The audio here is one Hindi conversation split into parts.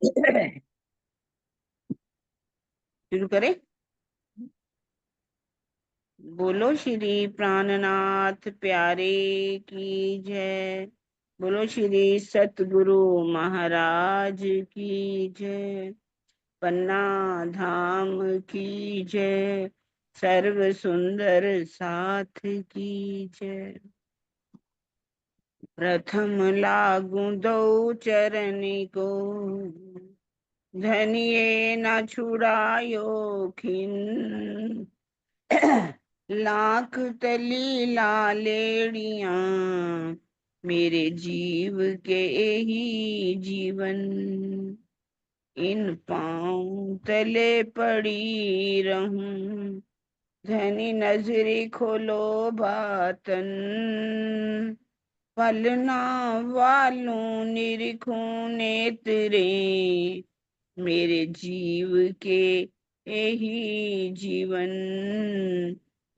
शुरू करें। बोलो श्री प्राणनाथ प्यारे की जय। बोलो श्री सतगुरु महाराज की जय। पन्ना धाम की जय। सर्व सुंदर साथ की जय। प्रथम लागू दो चरण को, धनिये न छुड़ायो खिन। लाख तली लालेड़िया, मेरे जीव के ही जीवन। इन पाँव तले पड़ी रहूं, धनी नजरी खोलो बातन। पलना वालों निरखूं नेत्रे, मेरे जीव के यही जीवन।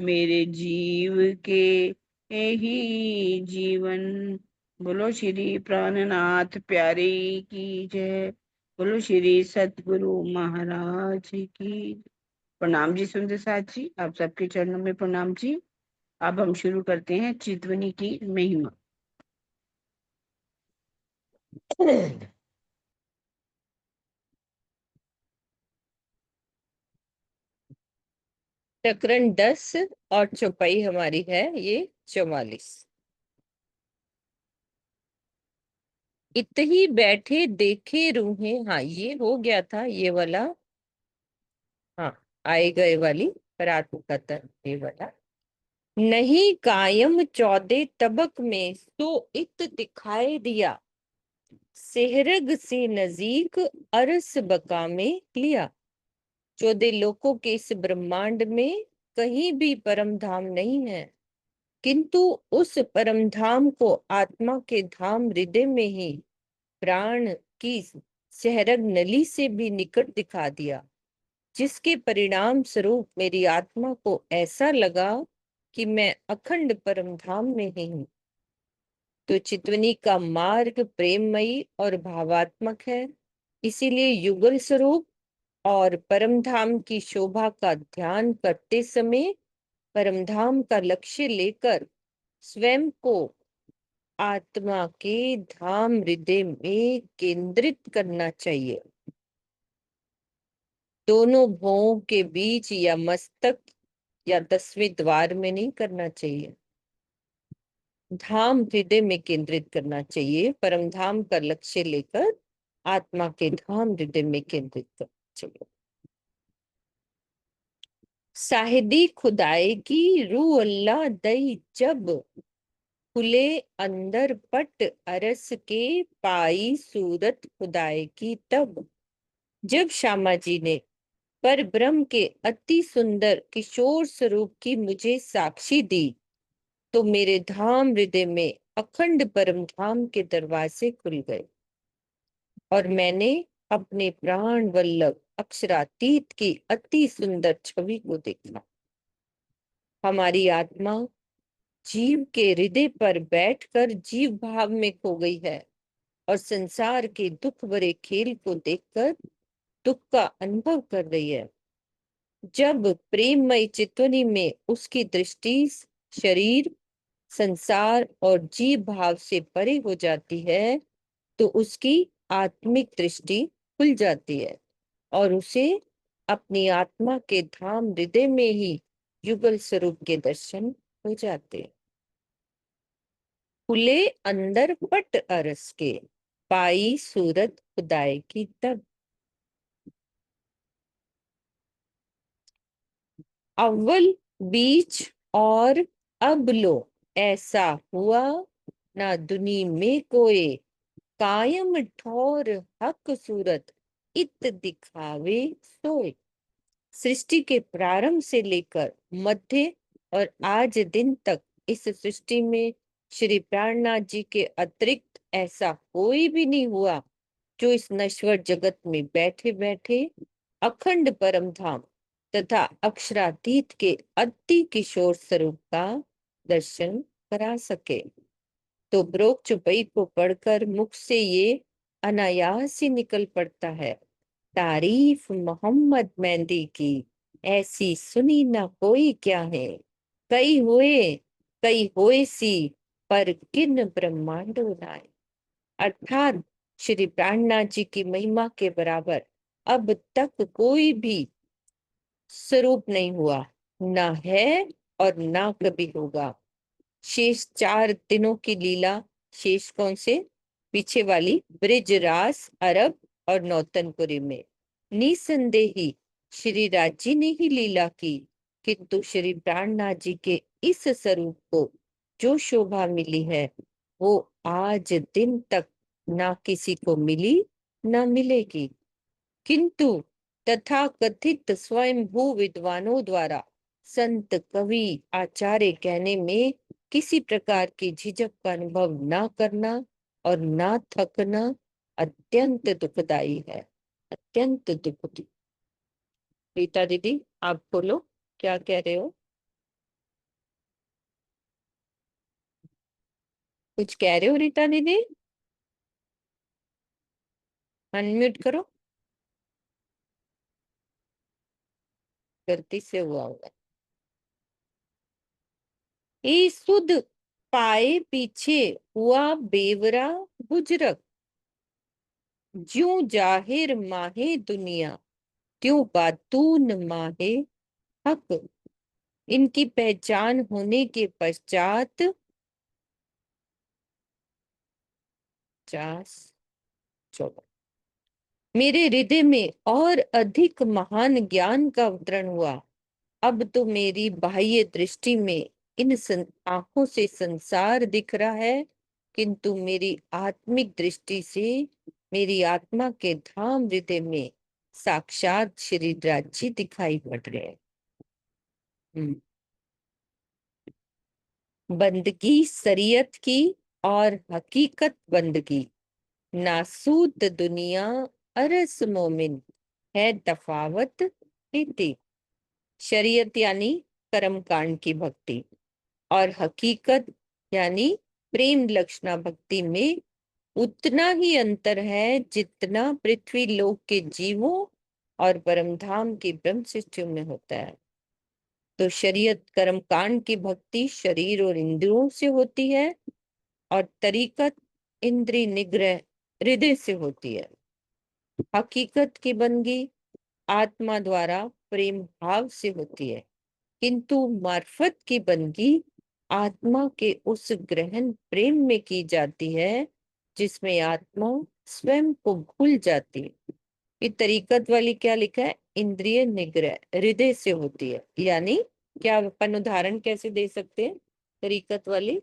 मेरे जीव के यही जीवन। बोलो श्री प्राणनाथ प्यारे की जय। बोलो श्री सतगुरु महाराज की। प्रणाम जी सुंदर साथ जी, आप सबके चरणों में प्रणाम जी। अब हम शुरू करते हैं चितवनी की महिमा। प्रकरण 10 और चौपाई हमारी है ये 44। इतही बैठे देखे रूहे, हाँ ये हो गया था ये वाला। हाँ, आए गए वाली पर आत्मकथन ये वाला। नहीं कायम 14 तबक में सो इत दिखाई दिया, सेहरग से नजीक अरस बका में लिया। 14 लोकों के इस ब्रह्मांड में कहीं भी परम धाम नहीं है, किंतु उस परम धाम को आत्मा के धाम हृदय में ही प्राण की सहरग नली से भी निकट दिखा दिया, जिसके परिणाम स्वरूप मेरी आत्मा को ऐसा लगा कि मैं अखंड परम धाम में ही हूँ। तो चितवनी का मार्ग प्रेममयी और भावात्मक है, इसीलिए युगल स्वरूप और परम धाम की शोभा का ध्यान करते समय परम धाम का लक्ष्य लेकर स्वयं को आत्मा के धाम हृदय में केंद्रित करना चाहिए। दोनों भौं के बीच या मस्तक या 10वें द्वार में नहीं करना चाहिए, धाम हृदय में केंद्रित करना चाहिए। परम धाम का लक्ष्य लेकर आत्मा के धाम हृदय में केंद्रित करना चाहिए। साहिदी खुदाई की रूह अल्लाह दई, जब खुले अंदर पट अरस के पाई सूरत खुदाई की तब। जब श्यामा जी ने पर ब्रह्म के अति सुंदर किशोर स्वरूप की मुझे साक्षी दी, तो मेरे धाम हृदय में अखंड परम धाम के दरवाजे खुल गए और मैंने अपने प्राण वल्लभ अक्षरातीत की अति सुंदर छवि को देखा। हमारी आत्मा जीव के हृदय पर बैठकर जीव भाव में खो गई है और संसार के दुख भरे खेल को देखकर दुख का अनुभव कर रही है। जब प्रेममय चितवनी में उसकी दृष्टि शरीर, संसार और जीव भाव से परे हो जाती है, तो उसकी आत्मिक दृष्टि खुल जाती है और उसे अपनी आत्मा के धाम हृदय में ही युगल स्वरूप के दर्शन हो जाते हैं। खुले अंदर पट अरस के पाई सूरत खुदाई की तब। अव्वल बीच और अब लो, ऐसा हुआ ना दुनी में कोई, कायम ठौर हक सूरत इत दिखावे सोए। सृष्टि के प्रारंभ से लेकर मध्य और आज दिन तक इस सृष्टि में श्री प्राणनाथ जी के अतिरिक्त ऐसा कोई भी नहीं हुआ जो इस नश्वर जगत में बैठे बैठे अखंड परम धाम तथा अक्षरातीत के अति किशोर स्वरूप का दर्शन करा सके। तो ब्रोक चुपई को पढ़कर मुख से ये अनायास ही निकल पड़ता है। तारीफ मोहम्मद मेहंदी की, ऐसी सुनी ना कोई क्या है। कई हुए, कई होए सी, पर किन ब्रह्मांडों नाय। अर्थात श्री प्राणनाथ जी की महिमा के बराबर अब तक कोई भी स्वरूप नहीं हुआ, ना है और ना कभी होगा। शेष 4 दिनों की लीला, शेष कौन से, पीछे वाली, ब्रिजरास, अरब और नौतनपुरी में निसंदेही श्री राजी ने ही लीला की। किंतु श्री प्राणनाथ जी के इस स्वरूप को जो शोभा मिली है, वो आज दिन तक ना किसी को मिली, ना मिलेगी। किंतु तथा कथित स्वयंभू विद्वानों द्वारा संत, कवि, आचार्य कहने में किसी प्रकार की झिझक का अनुभव ना करना और ना थकना अत्यंत दुखदाई है, अत्यंत दुखद। रीता दीदी, आप बोलो, क्या कह रहे हो? कुछ कह रहे हो रीता दीदी? अनम्यूट करो, गलती से हुआ होगा। ई सुध पाए पीछे हुआ बेवरा बुजरक, ज्यों जाहिर माहे दुनिया, त्यों बातून माहे हक। इनकी पहचान होने के पश्चात 50 मेरे हृदय में और अधिक महान ज्ञान का अवतरण हुआ। अब तो मेरी बाह्य दृष्टि में इन आंखों से संसार दिख रहा है, किंतु मेरी आत्मिक दृष्टि से मेरी आत्मा के धाम हृदय में साक्षात श्री राज्य दिखाई पड़ रहे हैं। बंदगी शरीयत की और हकीकत बंदगी, नासूद दुनिया अरस मोमिन है तफावत नीति। शरीयत यानी कर्म कांड की भक्ति, और हकीकत यानी प्रेम लक्षणा भक्ति में उतना ही अंतर है जितना पृथ्वी लोक के जीवों और परमधाम की ब्रह्म सृष्टियों में होता है। तो शरीयत कर्म कांड की भक्ति शरीर और इंद्रियों से होती है, और तरीकत इंद्रिय निग्रह हृदय से होती है। हकीकत की बंदगी आत्मा द्वारा प्रेम भाव से होती है, किंतु मार्फत की बंदगी आत्मा के उस ग्रहण प्रेम में की जाती है जिसमें आत्मा स्वयं को भूल जाती है। ये तरीकत वाली क्या लिखा है, इंद्रिय निग्रह हृदय से होती है। यानी क्या अपन उदाहरण कैसे दे सकते हैं तरीकत वाली,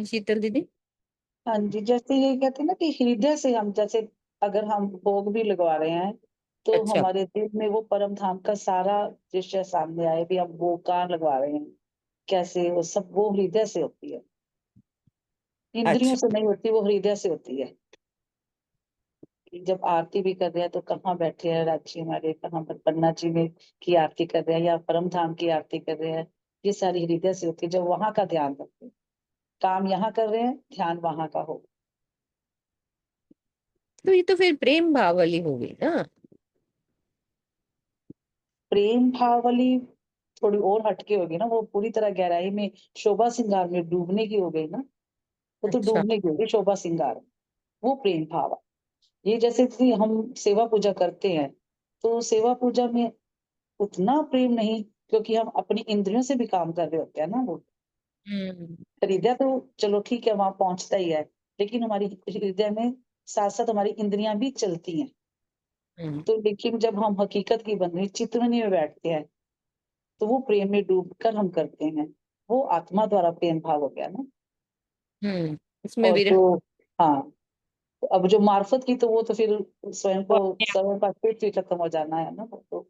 शीतल दीदी? हाँ जी, जैसे ये कहते हैं ना कि हृदय से हम जैसे अगर हम भोग भी लगवा रहे हैं, तो अच्छा। हमारे दिल में वो परम धाम का सारा दृश्य सामने आए भी हम वो कहाँ लगवा रहे हैं, कैसे, वो सब वो हृदय से होती है। इंद्रियों अच्छा। से नहीं होती, वो हृदय से होती है। कि जब आरती भी कर रहे हैं तो कहाँ बैठे हैं राजी हमारे, कहाँ पर पन्ना जी में की आरती कर रहे हैं या परम धाम की आरती कर रहे हैं, ये सारी हृदय से होती है। जब वहां का ध्यान रखते हैं, काम यहाँ कर रहे हैं, ध्यान वहां का हो। तो ये तो फिर प्रेम भाव वाली हो गई ना। प्रेम भाव वाली थोड़ी और हटके होगी ना, वो पूरी तरह गहराई में शोभा श्रृंगार में डूबने की हो गई ना। वो तो अच्छा। डूबने की होगी शोभा श्रृंगार, वो प्रेम भाव है। ये जैसे कि हम सेवा पूजा करते हैं, तो सेवा पूजा में उतना प्रेम नहीं, क्योंकि हम अपनी इंद्रियों से भी काम कर रहे होते हैं ना। वो हम्म। हृदय तो चलो ठीक है, वहां पहुंचता ही है, लेकिन हमारी हृदय में साथ साथ हमारी इंद्रियां भी चलती हैं। हम्म। तो लेकिन जब हम हकीकत की बंधनी चितवनी में बैठते हैं, तो वो प्रेम में डूबकर हम करते हैं, वो आत्मा द्वारा प्रेम भाव हो गया ना। इसमें और विरह। जो, हाँ, तो अब जो मार्फत की, तो वो तो फिर स्वयं वो को अपने आप। स्वयं का पेट ही खत्म हो जाना है ना, वो तो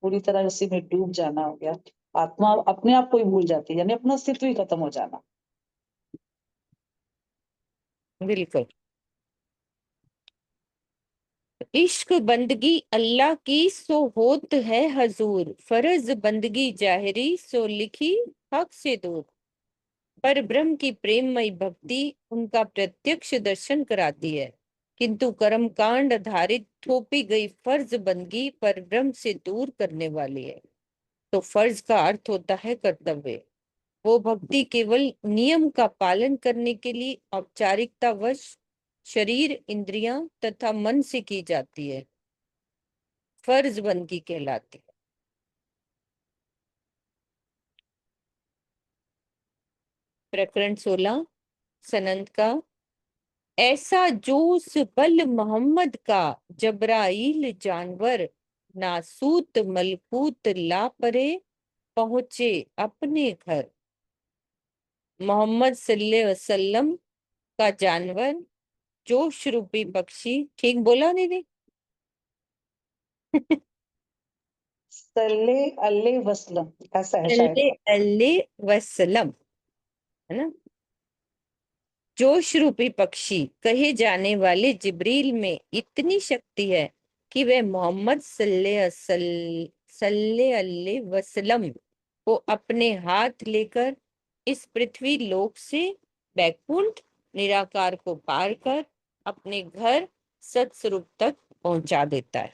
पूरी तरह उसी में डूब जाना हो गया। आत्मा अपने आप को ही भूल जाती है, यानी अपना अस्तित्व ही खत्म हो जाना। बिल्कुल। इश्क बंदगी अल्लाह की सो होत है हजूर, फर्ज बंदगी जाहिरी सो लिखी हक से दूर। पर ब्रह्म की प्रेममयी भक्ति उनका प्रत्यक्ष दर्शन कराती है, किंतु कर्म कांड आधारित थोपी गई फर्ज बंदगी पर ब्रह्म से दूर करने वाली है। तो फर्ज का अर्थ होता है कर्तव्य। वो भक्ति केवल नियम का पालन करने के लिए औपचारिकतावश शरीर, इंद्रियां तथा मन से की जाती है, फर्ज बंदगी कहलाती है। प्रकरण 16 सनंद का। ऐसा जोश बल मोहम्मद का, जबराइल जानवर नासूत मलकूत ला परे, पहुंचे अपने घर। मोहम्मद सल्लल्लाहु अलैहि वसल्लम का जानवर जोश रूपी पक्षी, ठीक बोला दीदी? सल्ले अल्ले वसलम ऐसा है शायद। सल्लल्लाहु अलैहि वसल्लम, है ना। जोश रूपी पक्षी कहे जाने वाले जिब्रील में इतनी शक्ति है कि वह मोहम्मद सल्लल्लाहु अलैहि वसल्लम को अपने हाथ लेकर इस पृथ्वी लोक से बैकुंठ निराकार को पार कर अपने घर सतस्वरूप तक पहुंचा देता है।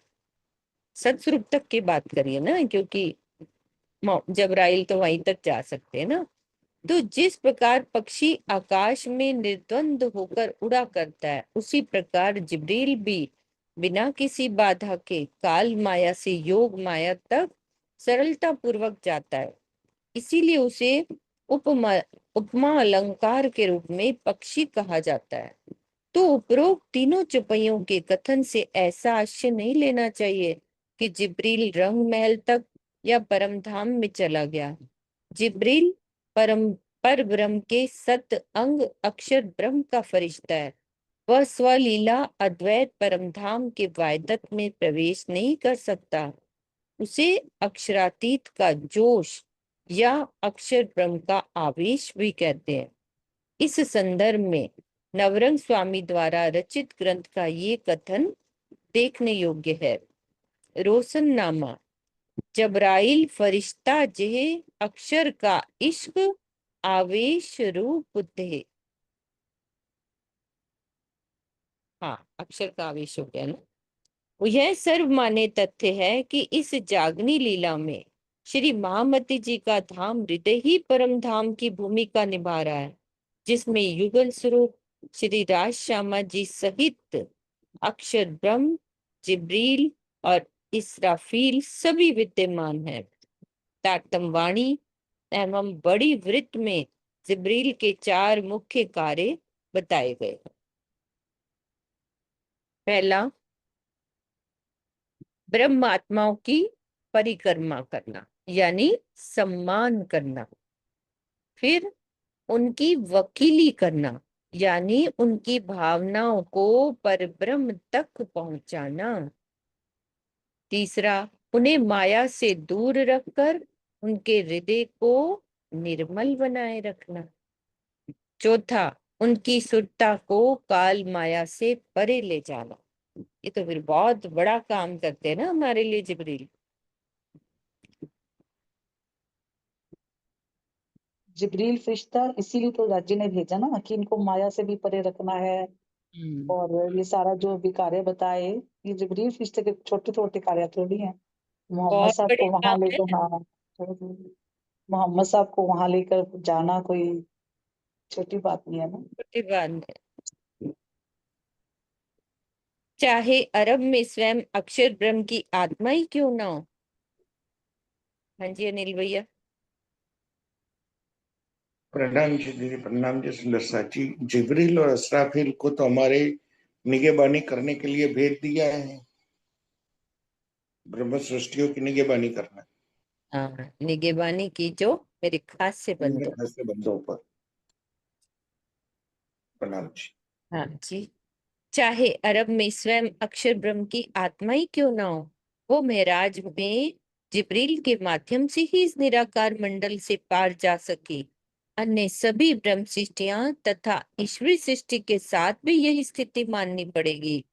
सतस्वरूप तक की बात करिए ना, क्योंकि जबराइल तो वहीं तक जा सकते हैं ना। तो जिस प्रकार पक्षी आकाश में निर्द्वंद होकर उड़ा करता है, उसी प्रकार जिब्रील भी बिना किसी बाधा के काल माया से योग माया तक सरलता पूर्वक जाता है। इसीलिए उसे उपमा उपमा अलंकार के रूप में पक्षी कहा जाता है। तो उपरोक्त तीनों चौपाइयों के कथन से ऐसा आशय नहीं लेना चाहिए कि जिब्रील रंग महल तक या परम धाम में चला गया। जिब्रील परम पर ब्रह्म के सत अंग अक्षर ब्रह्म का फरिश्ता है। वह स्वलीला अद्वैत परम धाम के वायदत में प्रवेश नहीं कर सकता। उसे अक्षरातीत का जोश या अक्षर ब्रह्म का आवेश भी कहते हैं। इस संदर्भ में नवरंग स्वामी द्वारा रचित ग्रंथ का ये कथन देखने योग्य है। रोशननामा। जबराइल फरिश्ता जेह अक्षर का इश्क आवेश रूप थे। हाँ, अक्षर का आवेश हो गया ना। यह सर्वमान्य तथ्य है कि इस जागनी लीला में श्री महामती जी का धाम हृदय ही परम धाम की भूमिका निभा रहा है, जिसमें युगल स्वरूप श्री राज श्यामा जी सहित अक्षर ब्रह्म, जिब्रील और इसराफील सभी विद्यमान हैं। तारतम वाणी एवं बड़ी वृत्त में जिब्रील के 4 मुख्य कार्य बताए गए। पहला, ब्रह्म आत्माओं की परिक्रमा करना यानी सम्मान करना। फिर उनकी वकीली करना यानी उनकी भावनाओं को परब्रह्म तक पहुंचाना। तीसरा, उन्हें माया से दूर रखकर उनके हृदय को निर्मल बनाए रखना। चौथा, उनकी सुरता को काल माया से परे ले जाना। ये तो फिर बहुत बड़ा काम करते हैं ना हमारे लिए जिब्रील। जिब्रील फरिश्ता इसीलिए तो राज्य ने भेजा ना कि इनको माया से भी परे रखना है। और ये सारा जो भी कार्य बताए, ये जिब्रील फरिश्ते के छोटे छोटे कार्य थोड़ी हैं। मोहम्मद बहुत साहब बड़े को वहां काम है। लेकर, हाँ, मोहम्मद साहब को वहां लेकर जाना कोई छोटी बात नहीं है ना। छोटी बात है। चाहे अरब में स्वयं अक्षर ब्रह्म की आत्मा ही क्यों ना हो। हाँ जी अनिल भैया। प्रणाम जी दीदी, प्रणाम जी सुंदर जी। जिब्रील और असराफिल को तो हमारे निगहबानी करने के लिए भेज दिया है, ब्रह्म सृष्टियों की निगहबानी करना। हाँ, निगहबानी की जो मेरे खास से मेरे बंदो। खास से बंदों पर प्रणाम जी। हाँ जी। चाहे अरब में स्वयं अक्षर ब्रह्म की आत्मा ही क्यों ना हो, वो महराज में जिब्रील के माध्यम से ही इस निराकार मंडल से पार जा सकी। अन्य सभी ब्रह्म सृष्टियां तथा ईश्वरी सृष्टि के साथ भी यही स्थिति माननी पड़ेगी।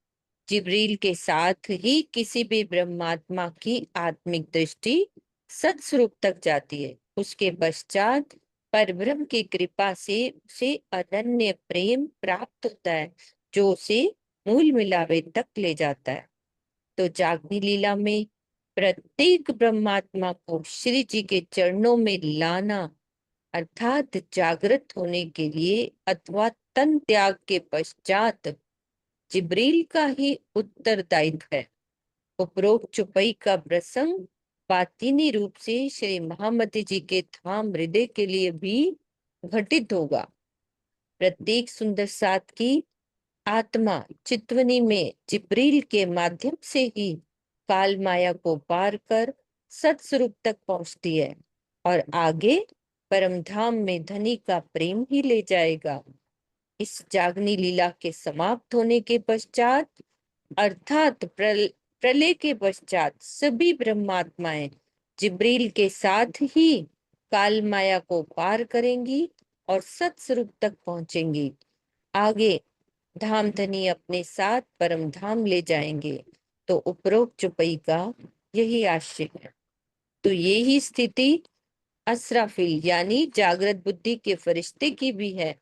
जिब्रील के साथ ही किसी भी ब्रह्मात्मा की आत्मिक दृष्टि सत्स्वरूप तक जाती है। उसके पश्चात परब्रह्म की कृपा से उसे अनन्य प्रेम प्राप्त होता है, जो उसे मूल मिलावे तक ले जाता है। तो जागनी लीला में प्रत्येक ब्रह्मात्मा को श्री जी के चरणों में लाना, अर्थात जागृत होने के लिए अथवा तन त्याग के पश्चात जिब्रील का ही उत्तरदायित्व है। उपरोक्त चौपाई का प्रसंग बातिनी रूप से श्री महामती जी के धाम हृदय के लिए भी घटित होगा। प्रत्येक सुंदर साथ की आत्मा चितवनी में जिब्रील के माध्यम से ही काल माया को पार कर सत्स्वरूप तक पहुंचती है और आगे परम धाम में धनी का प्रेम ही ले जाएगा। इस जागनी लीला के समाप्त होने के पश्चात, अर्थात प्रलय के पश्चात, सभी ब्रह्मात्माएं जिब्रील के साथ ही काल माया को पार करेंगी और सत्स्वरूप तक पहुंचेंगी। आगे धाम धनी अपने साथ परम धाम ले जाएंगे। तो उपरोक्त चौपाई का यही आशय है। तो ये ही स्थिति असराफिल यानी जागृत बुद्धि के फरिश्ते की भी है।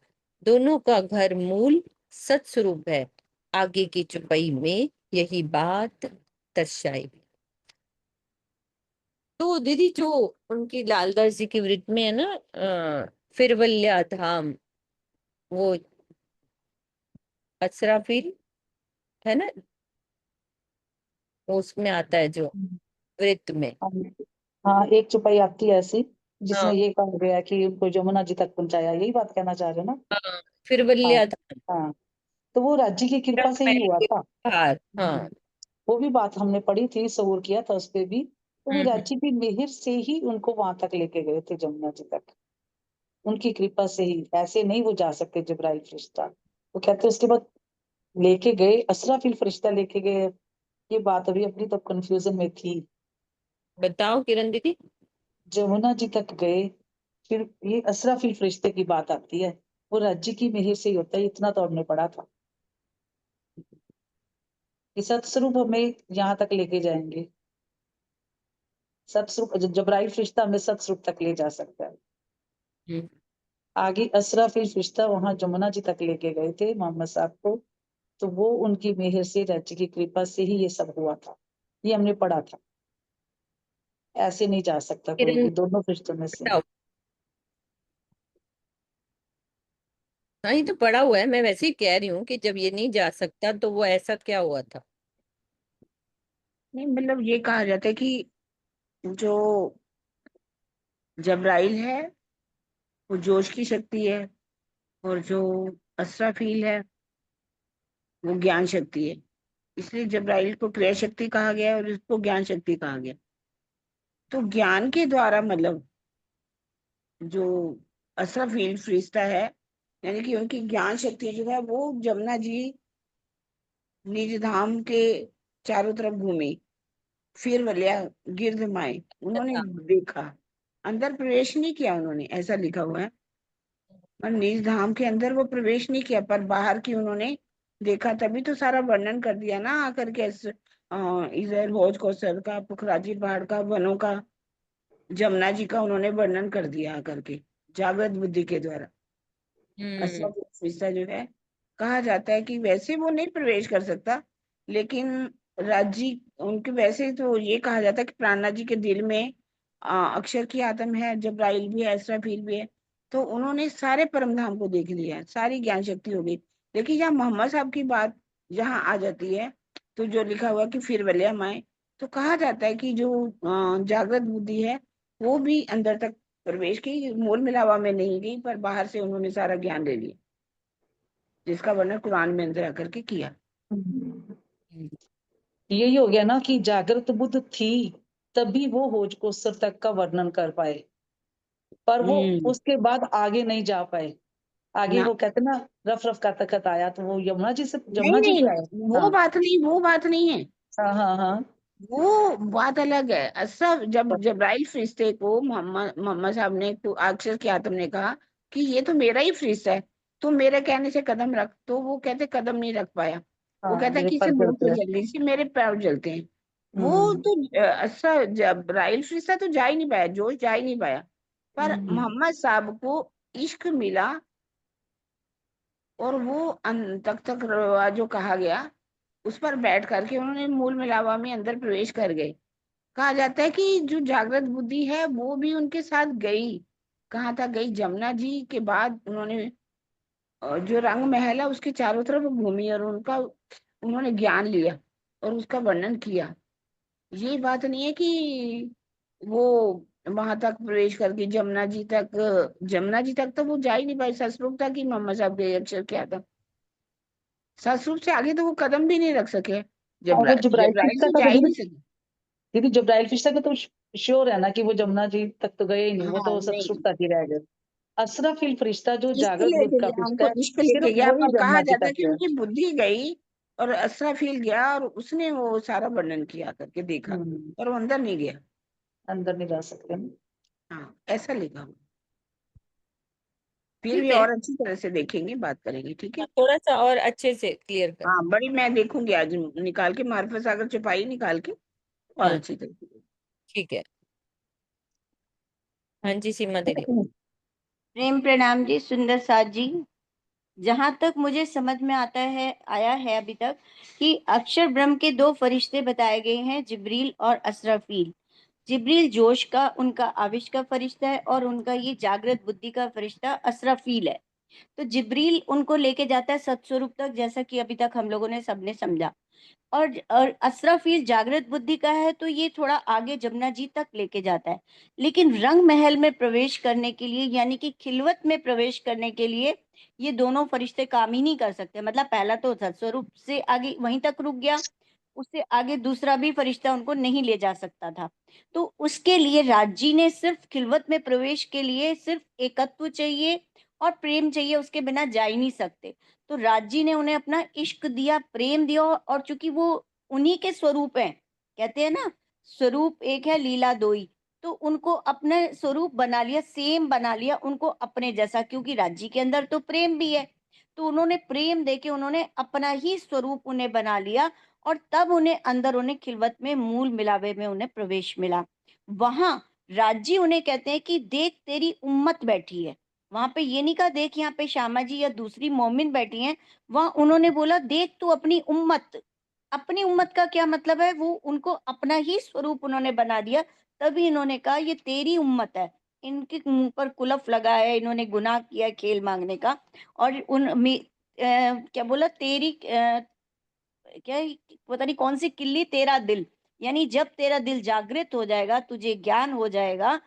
दोनों का घर मूल सत्स्वरूप है। आगे की चौपाई में यही बात दर्शाई। तो दीदी जो उनकी लालदास जी की वृत्त में है ना, फिरवल्या धाम, वो असराफिल है ना, वो उसमें आता है जो वृत्त में। हाँ हाँ, एक चौपाई आती है ऐसी जिसमें हाँ ये कहा गया है कि उनको यमुना जी तक पहुंचाया, यही बात कहना चाह रहे हो ना? हाँ, हाँ फिरवल्या धाम, हाँ, तो वो राज्य की कृपा से ही महल हुआ के था। बाहर। हाँ। वो भी बात हमने पढ़ी थी, सऊर किया था उस पे भी। तो वो हम्म। राज्य की मेहर से ही उनको वहां तक लेके गए थे, यमुना जी तक, उनकी कृपा से ही। ऐसे नहीं वो जा सकते जिब्राइल फरिश्ता। वो कहते उसके बाद लेके गए, असराफिल फरिश्ता लेके गए। ये बात अभी अपनी तब कंफ्यूजन में थी। बताओ किरण दीदी। यमुना जी तक गए, फिर ये असराफिल फरिश्ते की बात आती है। वो राज्य की मेहर से ही होता है, इतना तो हमने पढ़ा था कि सतस्वरूप हमें यहाँ तक लेके जाएंगे। सतस्वरूप जबराइल फरिश्ता हमें सतस्वरूप तक ले जा सकता है। हम्म। आगे असराफिल फरिश्ता वहां यमुना जी तक लेके गए थे मोहम्मद साहब को। तो वो उनकी मेहर से, राज्य की कृपा से ही ये सब हुआ था। ये हमने पढ़ा था। ऐसे नहीं जा सकता कोई किरण भी, दोनों फरिश्तों में से। बताओ। हाँ, ये तो पढ़ा हुआ है, मैं वैसे ही कह रही हूँ कि जब ये नहीं जा सकता तो वो ऐसा क्या हुआ था। नहीं, मतलब ये कहा जाता है कि जो जबराइल है वो जोश की शक्ति है, और जो असराफील है वो ज्ञान शक्ति है। इसलिए जबराइल को क्रिया शक्ति कहा गया है और इसको ज्ञान शक्ति कहा गया। तो ज्ञान के द्वारा मतलब जो असराफील फरिश्ता है, यानी कि उनकी ज्ञान शक्ति जो है वो जमुना जी निज धाम के चारों तरफ घूमी, फिर वल्या गिरधमाए, उन्होंने अच्छा। देखा। अंदर प्रवेश नहीं किया उन्होंने, ऐसा लिखा हुआ है। और निज धाम के अंदर वो प्रवेश नहीं किया, पर बाहर की उन्होंने देखा। तभी तो सारा वर्णन कर दिया ना आकर के, इधर हौज कौसर का, पुखराजी पहाड़ का, वनों का, जमुना जी का उन्होंने वर्णन कर दिया आकर के जागृत बुद्धि के द्वारा। हम्म। असला हिस्सा जो है, कहा जाता है कि वैसे वो नहीं प्रवेश कर सकता, लेकिन राजी उनके वैसे तो ये कहा जाता है कि प्राणनाथ जी के दिल में अक्षर की आत्म है, जबराइल भी है, इसराफील भी है। तो उन्होंने सारे परम धाम को देख लिया है, सारी ज्ञान शक्ति हो गई। लेकिन जहाँ मोहम्मद साहब की बात जहाँ आ जाती है, तो जो लिखा हुआ कि फिर वल्या माए, तो कहा जाता है कि जो जागृत बुद्धि है वो भी अंदर तक प्रवेश की, मोल मिलावा में नहीं गई, पर बाहर से उन्होंने सारा ज्ञान ले लिया, जिसका वर्णन कुरान में अंदर आकर के किया। यही हो गया ना कि जागृत बुद्ध थी, तभी वो होज कोसर तक का वर्णन कर पाए। पर वो हम्म। उसके बाद आगे नहीं जा पाए। आगे ना, वो कहते ना, रफ रफ का तखत आया, तो वो नहीं यमुना जी नहीं, से आया। वो हाँ बात नहीं, वो बात नहीं है। हाँ हाँ हाँ। वो बात अलग है। अच्छा, जब जब्राइल फरिश्ते को मोहम्मद मोहम्मद साहब ने तो अक्षर की आत्म ने कहा कि ये तो मेरा ही फरिश्ता है, तो मेरे कहने से कदम रख, तो वो कहते कदम नहीं रख पाया। वो हाँ, कहता मेरे कि इसे पर मोड़ जलते तो हैं। जल रही, इसे मेरे पैर जलते हैं। वो हम्म। तो अच्छा, जब्राइल फरिश्ता तो जा ही नहीं पाया, जोश जा ही नहीं पाया। पर मोहम्मद साहब को इश्क मिला और वो तख्त जो कहा गया उस पर बैठ करके उन्होंने मूल मिलावा में अंदर प्रवेश कर गए। कहा जाता है कि जो जागृत बुद्धि है वो भी उनके साथ गई। कहाँ तक गई? जमुना जी के बाद उन्होंने जो रंग महल है उसके चारों तरफ घूमी और उनका उन्होंने ज्ञान लिया और उसका वर्णन किया। ये बात नहीं है कि वो वहां तक प्रवेश करके जमुना जी तक तो वो जा ही नहीं पाई। ससुर था कि मोहम्मद साहब के अक्षर क्या था, ससुर से आगे तो वो कदम भी नहीं रख सके। और वो जिब्राइल जब्राइल फरिश्ता तो का जा तो ही नहीं सके। दीदी जिब्राइल फरिश्ता का तो श्योर है ना कि वो जमुना जी तक तो गए ही नहीं, वो हाँ तो नहीं, ससुर तक ही रह गए। असराफील फरिश्ता जो इश्क जागृत बुद्ध लेके का गया, फरिश्ता उनको है, इश्क लेके सिर्फ गया, वही पर कहा जमुना जी जाता है तक कि है। उनकी बुद्धि गई और असराफील गया और उसने वो सारा वर्णन किया करके देखा, पर वो अंदर नहीं गया। अंदर नहीं जा सकते। हाँ ऐसा लिखा हुआ। फिर भी ठीक है। और अच्छी तरह से देखेंगे, बात करेंगे, ठीक है। थोड़ा सा और अच्छे से क्लियर कर। हाँ बड़ी मैं देखूंगी आज निकाल के, मार्फत सागर छुपाई निकाल के और हाँ अच्छी तरह से। ठीक है। हाँ जी सीमा दीदी। प्रेम प्रणाम जी, सुंदर साथ जी। जहां तक मुझे समझ में आया है अभी तक कि अक्षर ब्रह्म के दो फरिश्ते बताए गए हैं, जिब्रील और असराफील। जिब्रील जोश का, उनका आविश का फरिश्ता है, और उनका ये जागृत बुद्धि का फरिश्ता असराफील है। तो जिब्रील उनको लेके जाता है सत्स्वरूप तक, जैसा कि अभी तक हम लोगों ने सबने समझा। और असराफील जागृत बुद्धि का है, तो ये थोड़ा आगे जमुना जी तक लेके जाता है। लेकिन रंग महल में प्रवेश करने के लिए, यानी कि खिलवत में प्रवेश करने के लिए, ये दोनों फरिश्ते काम ही नहीं कर सकते। मतलब पहला तो सत्स्वरूप से आगे वहीं तक रुक गया, उससे आगे दूसरा भी फरिश्ता उनको नहीं ले जा सकता था। तो उसके लिए राजी ने सिर्फ खिलवत में प्रवेश के लिए सिर्फ एकत्व चाहिए और प्रेम चाहिए, उसके बिना जा ही नहीं सकते। तो राजी ने उन्हें अपना इश्क दिया, प्रेम दिया, और चूंकि वो उन्हीं के स्वरूप हैं, कहते हैं ना स्वरूप एक है लीला दोई, तो उनको अपने स्वरूप बना लिया, सेम बना लिया उनको अपने जैसा, क्योंकि राजी के अंदर तो प्रेम भी है। तो उन्होंने प्रेम देके उन्होंने अपना ही स्वरूप उन्हें बना लिया, और तब उन्हें अंदर, उन्हें खिलवत में मूल मिलावे में उन्हें प्रवेश मिला। वहां राजी उन्हें कहते हैं कि देख तेरी उम्मत बैठी है। वहां पे ये नहीं कहा देख यहाँ पे श्यामा जी या दूसरी मोमिन बैठी हैं, वहां उन्होंने बोला देख तू अपनी उम्मत। अपनी उम्मत का क्या मतलब है? वो उनको अपना ही स्वरूप उन्होंने बना दिया। तभी इन्होंने कहा ये तेरी उम्मत है। इनके मुंह पर कुलफ लगा है, इन्होंने गुनाह किया है खेल मांगने का। और क्या बोला, तेरी क्या, पता नहीं कौन सी किल्ली, तेरा दिल। यानी जब तेरा दिल जागृत हो जाएगा, तुझे ज्ञान हो जाएगा,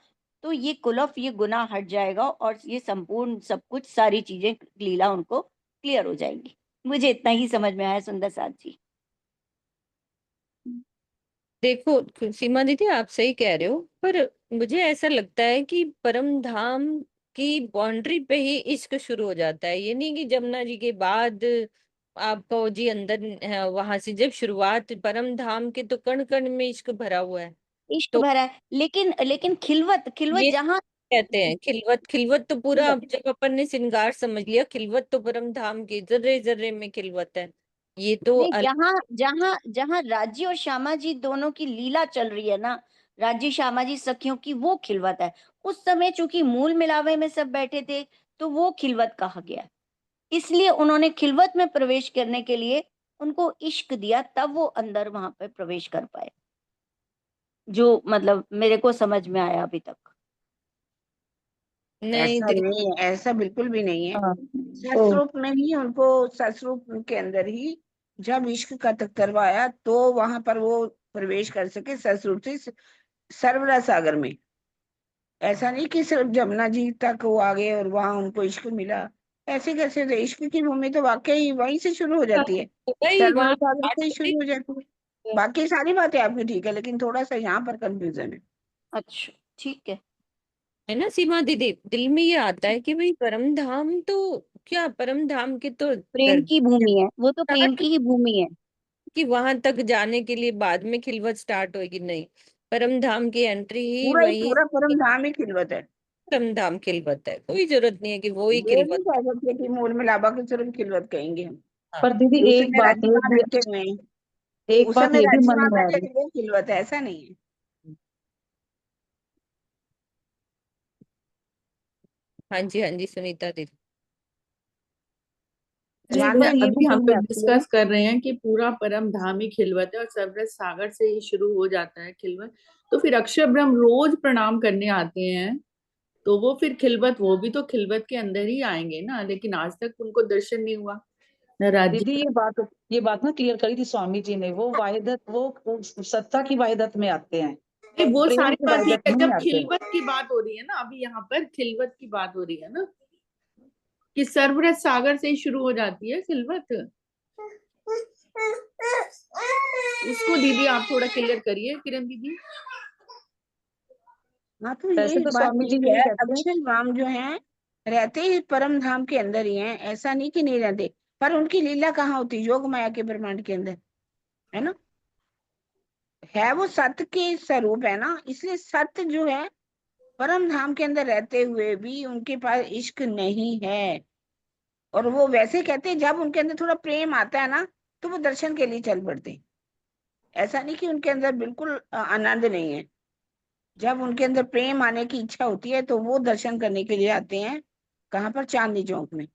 तो ये कुलफ, ये गुनाह हट जाएगा, और ये संपूर्ण सब कुछ, सारी चीजें, लीला उनको क्लियर हो जाएंगी। मुझे इतना ही समझ में आया सुंदर साथ जी। देखो सीमा दीदी आप सही कह रहे हो, पर मुझे ऐसा लगता है कि परम धाम की बाउंड्री पे ही इश्क शुरू हो जाता है। ये नहीं कि जमुना जी के बाद आपका जी अंदर वहां से जब शुरुआत, परम धाम के तो कण कण में इश्क भरा हुआ है। इश्क तो भरा है, लेकिन लेकिन खिलवत, खिलवत ये जहां, कहते हैं खिलवत, खिलवत तो पूरा जब अपन ने श्रृंगार समझ लिया, खिलवत तो परम धाम के जर्रे जर्रे में खिलवत है। ये तो नहीं, जहां जहां जहां राजी और श्यामा जी दोनों की लीला चल रही है ना, राजी श्यामा जी सखियों की, वो खिलवत है। उस समय चूंकि मूल मिलावे में सब बैठे थे, तो वो खिलवत कहा गया। इसलिए उन्होंने खिलवत में प्रवेश करने के लिए उनको इश्क दिया, तब वो अंदर वहां पे प्रवेश कर पाए। जो मतलब मेरे को समझ में आया अभी तक। नहीं ऐसा नहीं है, ऐसा बिल्कुल भी नहीं है। हाँ तो ससरूप में ही उनको, ससरूप के अंदर ही जब इश्क का तख्तरवा आया तो वहां पर वो प्रवेश कर सके ससरूप से सर्वरा सागर में। ऐसा नहीं कि सिर्फ जमुना जी तक वो आ गए और वहां उनको इश्क मिला। ऐसे कैसे? तो इश्क की भूमि तो वाकई वहीं से शुरू हो जाती है, भाई सर्वरा वहां सागर बात से ही हो रही शुरू हो जाती है। बाकी सारी बातें आपकी ठीक है, लेकिन थोड़ा सा यहाँ पर कंफ्यूजन है। अच्छा, ठीक है। है ना सीमा दीदी, दिल में ये आता है कि भाई परम धाम तो क्या, परम धाम के तो प्रेम की भूमि है, वो तो प्रेम स्टार्ट, की ही भूमि है। कि वहां तक जाने के लिए बाद में खिलवत स्टार्ट होगी, नहीं। परम धाम की एंट्री ही पूरा ही वही, पूरा परम धाम ही खिलवत है। परम धाम खिलवत है, कोई जरूरत नहीं है कि वो ही ये नहीं खिलवत। कह सकते कि मूल मिलापा की सिर्फ खिलवत कहेंगे हम। हाँ पर दीदी उस एक समय बात राज्य ये वहां भी, बैठे हुए हैं, एक उस बात समय ये भी राज्य मन वहां में आ बैठे रही थे, वो खिलवत है, ऐसा नहीं है। हाँ जी सुनीता दीदी। जी, मान मैं लो ये अभी भी हम समझ लोग आती है। डिस्कस कर रहे हैं कि पूरा परम धाम ही खिलवत है और सर्वरज सागर से ही शुरू हो जाता है खिलवत। तो फिर अक्षर ब्रह्म रोज प्रणाम करने आते हैं, तो वो फिर खिलवत, वो भी तो खिलवत के अंदर ही आएंगे ना, लेकिन आज तक उनको दर्शन नहीं हुआ न राज्य। दीदी ये बात ना क्लियर करी थी स्वामी जी ने, वो वाहिदत, वो सत्ता की वाहिदत में आते हैं, नहीं, वो प्रेम सारी की बात ठीक वाहिदत है, में जब नहीं आते। खिलवत की बात हो रही है ना, अभी यहाँ पर खिलवत की बात हो रही है ना, कि सर्वरज सागर से ही शुरू हो जाती है खिलवत। उसको दीदी आप थोड़ा क्लियर करिए किरण दीदी। हाँ, तो वैसे यही तो बात स्वामी जी ठीक यही है। कहते हैं। अक्षर धाम जो है रहते ही परम धाम के अंदर ही हैं, ऐसा नहीं कि नहीं रहते, पर उनकी लीला कहाँ होती, योग माया के ब्रह्मांड के अंदर, है ना। है वो सत्य के स्वरूप है ना, इसलिए सत्य जो है परम धाम के अंदर रहते हुए भी उनके पास इश्क नहीं है। और वो वैसे कहते हैं, जब उनके अंदर थोड़ा प्रेम आता है ना, तो वो दर्शन के लिए चल पड़ते हैं। ऐसा नहीं कि उनके अंदर बिल्कुल आनंद नहीं है। जब उनके अंदर प्रेम आने की इच्छा होती है तो वो दर्शन करने के लिए आते हैं, कहाँ पर, चांदनी चौक में,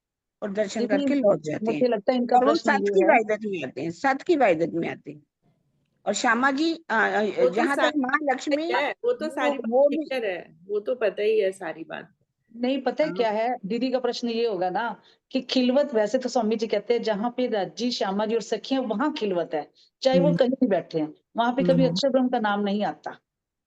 और दर्शन दीदी करके लौट जाते हैं। मुझे लगता है इनका और वो प्रश्न सत ये की है। वाहिदत में आते हैं, सत की वाहिदत में आते हैं। और श्यामा जी वो तो जहां तक सारी महालक्ष्मी, है, वो तो सारी बात वो भी, क्लियर है, वो तो पता ही है सारी बात। नहीं, पता है हाँ, क्या है, दीदी का प्रश्न ये होगा ना कि खिलवत, वैसे तो स्वामी जी कहते हैं जहाँ पे राजी, श्यामा जी और सखियां, वहां खिलवत है, चाहे वो कहीं भी बैठे हैं, वहां पे कभी अक्षर ब्रह्म का नाम नहीं आता।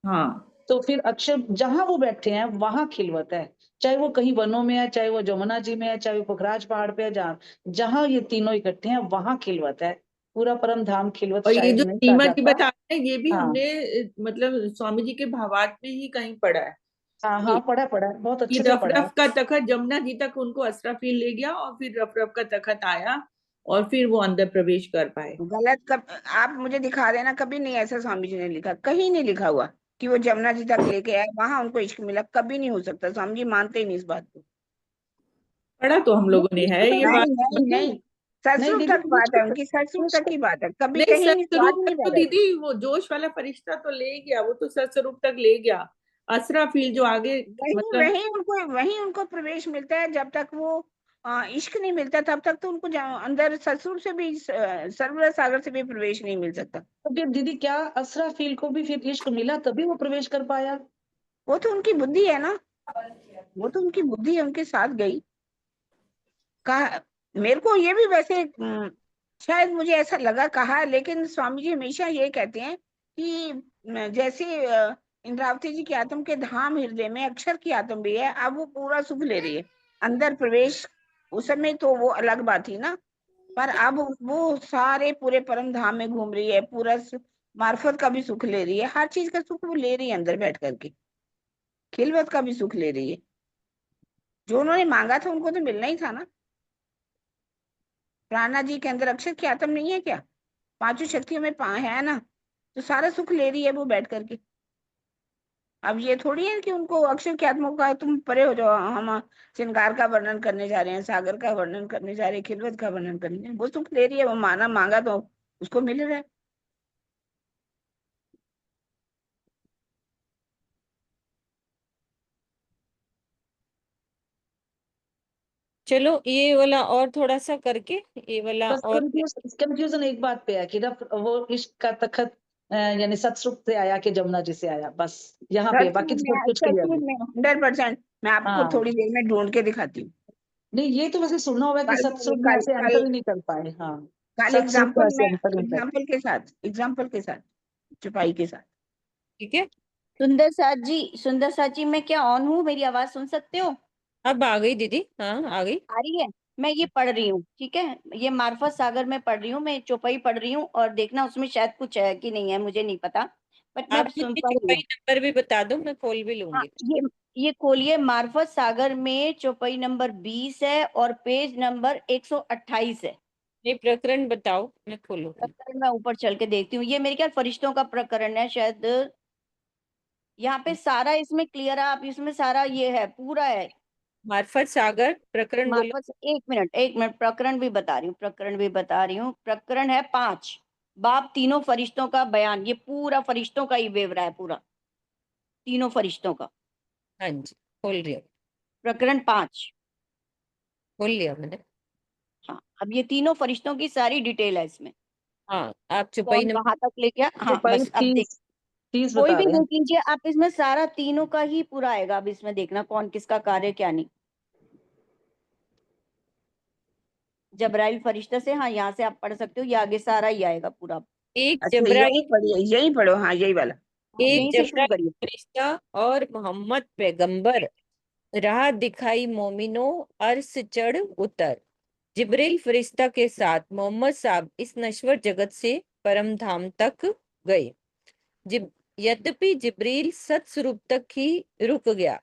हाँ, तो फिर अक्षर जहां वो बैठे हैं वहां खिलवत है, चाहे वो कहीं वनों में है, चाहे वो जमुना जी में है, चाहे वो पुखराज पहाड़ पे है, जहाँ जहां ये तीनों इकट्ठे हैं वहां खिलवत है। पूरा परम धाम खिलवत और ये शायद जो नहीं कहा सीमा जी जाता। बता रहे हैं, ये भी हाँ हमने मतलब स्वामी जी के भावार्थ में ही कहीं पढ़ा है हाँ कि हाँ, पढ़ा है, बहुत कि अच्छे से रफ पढ़ा है। रफ का तखत जमुना जी तक उनको असराफील ले गया, और फिर रफ रफ का तखत आया और फिर वो अंदर प्रवेश कर पाए। गलत कब आप मुझे दिखा देना, कभी नहीं ऐसा स्वामी जी ने लिखा, कहीं नहीं लिखा हुआ कि वो जमुना जी तक लेके आए, वहां उनको इश्क मिला, कभी नहीं हो सकता। स्वामी जी मानते ही नहीं इस बात को। पढ़ा तो हम लोगों ने है ये बात। नहीं नहीं नहीं, नहीं ससुर तक दीदी, बात है उनकी, ससुर तक की बात है, कभी नहीं, कहीं इस बात सतस्वरूप नहीं तक तो बदल। दीदी वो जोश वाला फरिश्ता तो ले गया, वो तो सतस्वरूप तक ले गया। असराफील जो आगे वही मतलब, वही उनको प्रवेश मिलता है। जब तक वो इश्क नहीं मिलता, तब तक तो उनको अंदर ससुर से भी, सर्वर सागर से भी प्रवेश नहीं मिल सकता। तो फिर दीदी क्या असराफील को भी फिर इश्क मिला तभी वो प्रवेश कर पाया? वो तो उनकी बुद्धि है ना, वो तो उनकी बुद्धि है, उनके साथ गई। कहा, मेरे को ये भी वैसे शायद मुझे ऐसा लगा कहा, लेकिन स्वामी जी हमेशा ये कहते हैं कि जैसे इंद्रावती जी की आत्म के धाम हृदय में अक्षर की आत्म भी है, अब वो पूरा सुख ले रही है अंदर प्रवेश। उस समय तो वो अलग बात थी ना, पर अब वो सारे पूरे परम धाम में घूम रही है, पूरा मार्फत का भी सुख ले रही है, हर चीज का सुख वो ले रही है अंदर बैठ करके, खिलवत का भी सुख ले रही है। जो उन्होंने मांगा था उनको तो मिलना ही था ना। प्राणा जी के अंदर अक्षर की आत्म नहीं है क्या, पांचों शक्तियों में है ना, तो सारा सुख ले रही है वो बैठ करके। अब ये थोड़ी है कि उनको अक्षर की आत्मा का तुम परे हो जाओ, हम श्रृंगार का वर्णन करने जा रहे हैं, सागर का वर्णन करने जा रहे हैं, खिलवत का वर्णन करने जा रहे हैं। वो सुख ले रही है, वो माना मांगा तो उसको मिल रहा है। चलो ये वाला और थोड़ा सा करके, ये वाला बस और कंफ्यूजन एक बात पे है कि वो इश्क का तखत यानी सतसुख से आया कि जमुना जी से आया, बस यहाँ पे है, बाकी तो सब कुछ क्लियर है। 100%। मैं आपको हाँ, थोड़ी देर में ढूंढ के दिखाती हूँ। नहीं ये तो वैसे सुनना होगा कि कल सतसुख में कल ऐसे कल एंटर ही नहीं कर पाए। हाँ, कल सतसुख में एग्जाम्पल में, ऐसे एंटर नहीं कर। एग्जाम्पल के साथ चुपाई के साथ। ठीक है। सुंदर साथ जी, मैं क्या ऑन हूँ? मेरी आवाज सुन सकते हो? अब आ गई दीदी, हाँ आ गई। आ रही है? मैं ये पढ़ रही हूँ, ठीक है, ये मार्फत सागर में पढ़ रही हूँ, मैं चौपाई पढ़ रही हूँ, और देखना उसमें शायद कुछ है कि नहीं है, मुझे नहीं पता, बट मैं आप सुन मुझे पढ़ रही चुपाई हूँ। नंबर भी बता दो, मैं खोल भी हाँ, लूंगी। ये खोलिए, मार्फत सागर में चौपाई नंबर 20 है और पेज नंबर 128 है। ये प्रकरण बताओ, मैं खोलूंगी। प्रकरण मैं ऊपर चल के देखती हूँ, ये मेरे ख्याल फरिश्तों का प्रकरण है शायद। यहाँ पे सारा इसमें क्लियर है, आप इसमें सारा ये है, पूरा है। मार्फत सागर प्रकरण बोलो। मार्फत, एक मिनट, प्रकरण भी बता रही हूँ, प्रकरण है 5, बाप तीनों फरिश्तों का बयान, ये पूरा फरिश्तों का ही ब्यौरा है, पूरा तीनों फरिश्तों का। हाँ जी, खोल रही हूँ। प्रकरण 5। खोल लिया मैंने। हाँ, अब ये तीनों फरिश्तों की सारी डिटेल है इसमें, हाँ, आप चौपाई कौन नंबर कहाँ तक लेके हाँ चौपाई बस अब देख 30 कोई बता भी रहे हैं। देख लीजिए आप, इसमें सारा तीनों का ही पूरा आएगा। अब इसमें देखना कौन किसका कार्य क्या नहीं। जबराइल फरिश्ता से, हाँ यहाँ से आप पढ़ सकते हो, ये आगे सारा ही आएगा पूरा। एक अच्छा जबराइल, यही पढ़िए, यही पढ़ो, हाँ यही वाला। एक यहीं से शुरू जबराइल करिए। फरिश्ता और मोहम्मद पैगंबर, राह दिखाई मोमिनो, अर्श चढ़ उतर। जिब्रील फरिश्ता के साथ मोहम्मद साहब इस नश्वर जगत से परम धाम तक गए। यद्यपि जिब्रील सत्स्वरूप तक ही रुक गया,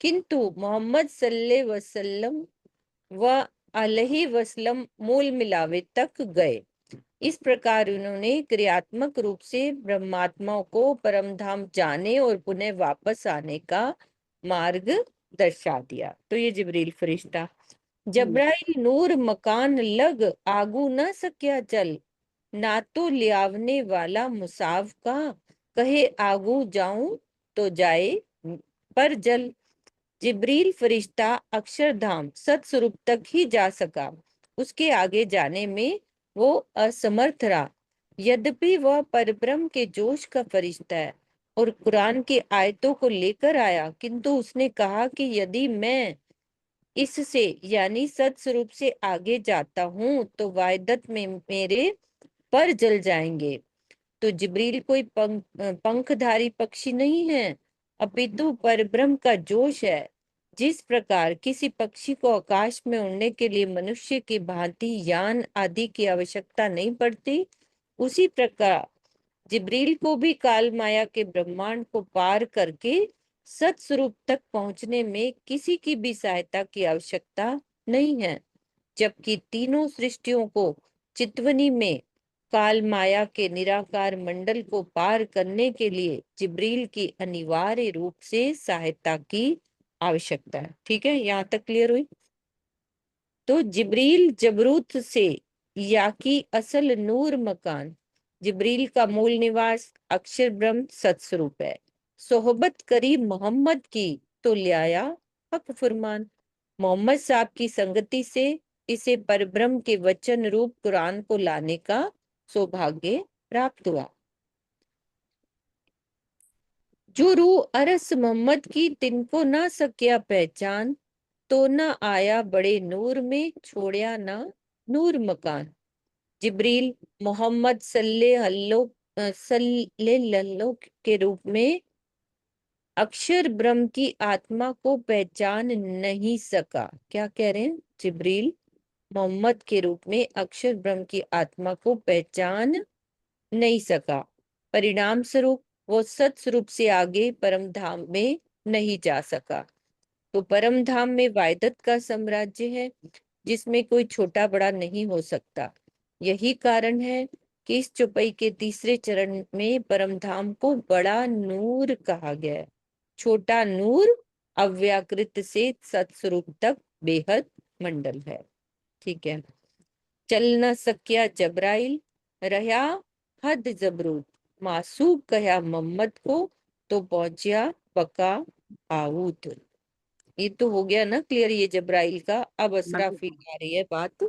किंतु मोहम्मद सल्लल्लाहु अलैहि वसल्लम व अलैहि वसल्लम मूल मिलावे तक गए। इस प्रकार उन्होंने क्रियात्मक रूप से ब्रह्मात्माओं को परमधाम जाने और पुनः वापस आने का मार्ग दर्शा दिया। तो ये जिब्रील फरिश्ता। जबराइल नूर मकान लग आगू न सक्या चल, ना तो लियावने वाला मुसाव का, कहे आगू जाऊं तो जाए पर जल। जिब्रील फरिश्ता अक्षरधाम सत्स्वरूप तक ही जा सका, उसके आगे जाने में वो असमर्थ रहा। यद्यपि वह परब्रह्म के जोश का फरिश्ता है और कुरान की आयतों को लेकर आया, किंतु उसने कहा कि यदि मैं इससे यानी सत्स्वरूप से आगे जाता हूँ तो वायदत में मेरे पर जल जाएंगे। तो जिब्रील कोई पंखधारी पक्षी नहीं है, अपितु परब्रह्म का जोश है। जिस प्रकार किसी पक्षी को आकाश में उड़ने के लिए मनुष्य की भांति यान आदि की आवश्यकता नहीं पड़ती, उसी प्रकार जिब्रील को भी काल माया के ब्रह्मांड को पार करके सत्स्वरूप तक पहुंचने में किसी की भी सहायता की आवश्यकता नहीं है। जबकि तीनों सृष्टियों को चितवनी में काल माया के निराकार मंडल को पार करने के लिए जिब्रील की अनिवार्य रूप से सहायता की आवश्यकता है। ठीक है, यहाँ तक क्लियर हुई। तो जिब्रील जबरूत से या की असल नूर मकान, जिब्रील का मूल निवास अक्षर ब्रह्म सत्स्वरूप है। सोहबत करी मोहम्मद की तो लिया हक फरमान, मोहम्मद साहब की संगति से इसे परब्रह्म के वचन रूप कुरान को लाने का सौभाग्य प्राप्त हुआ। जो रूह अरस मोहम्मद की तिनको ना सक्या पहचान, तो न आया बड़े नूर में छोड़या ना नूर मकान। जिब्रील मोहम्मद सल्लल्लाहु के रूप में अक्षर ब्रह्म की आत्मा को पहचान नहीं सका। क्या कह रहे हैं? जिब्रील मोहम्मद के रूप में अक्षर ब्रह्म की आत्मा को पहचान नहीं सका, परिणाम स्वरूप वो सत्स्वरूप से आगे परम धाम में नहीं जा सका। तो परम धाम में वायदत का साम्राज्य है, जिसमें कोई छोटा बड़ा नहीं हो सकता। यही कारण है कि इस चौपाई के तीसरे चरण में परम धाम को बड़ा नूर कहा गया है। छोटा नूर अव्याकृत से सत्स्वरूप तक बेहद मंडल है। ठीक है। चल न सक्या जबराइल, रहा हद जबरूत, मासूब कहा मोहम्मद को तो पहुंचा बका आऊद। ये तो हो गया ना क्लियर, ये जबराइल का। अब असराफील आ रही है बात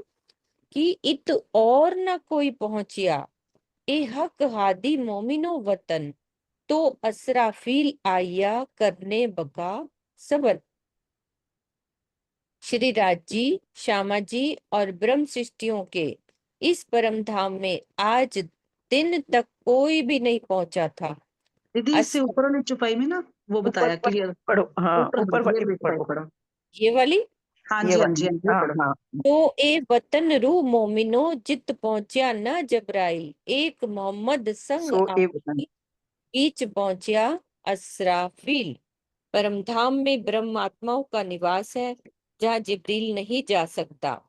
कि इत और न कोई पहुंचिया, ए हक हादी मोमिनो वतन, तो असराफील आया करने बका सबर। श्री राज जी, श्यामा जी और ब्रह्म सृष्टियों के इस परम धाम में आज दिन तक कोई भी नहीं पहुंचा था। दीदी इससे ऊपर वाली चौपाई में ना वो बताया ऊपर क्लियर, पढ़ो, हाँ ऊपर वाली क्लियर पढ़ो, पढ़ो। ये वाली, हाँ ये जी हाँ वाली, जी हाँ जी, हाँ पढ़ो। हाँ। तो ए वतन रू मोमिनो जित पहुंचा न जबराइल, एक मोहम्मद संग सो ए वतन, आपकी बीच पहुंचा असराफील। परमधाम में ब्रह्म आत्माओं का निवास है, जहाँ जिब्रील नहीं जा सकता।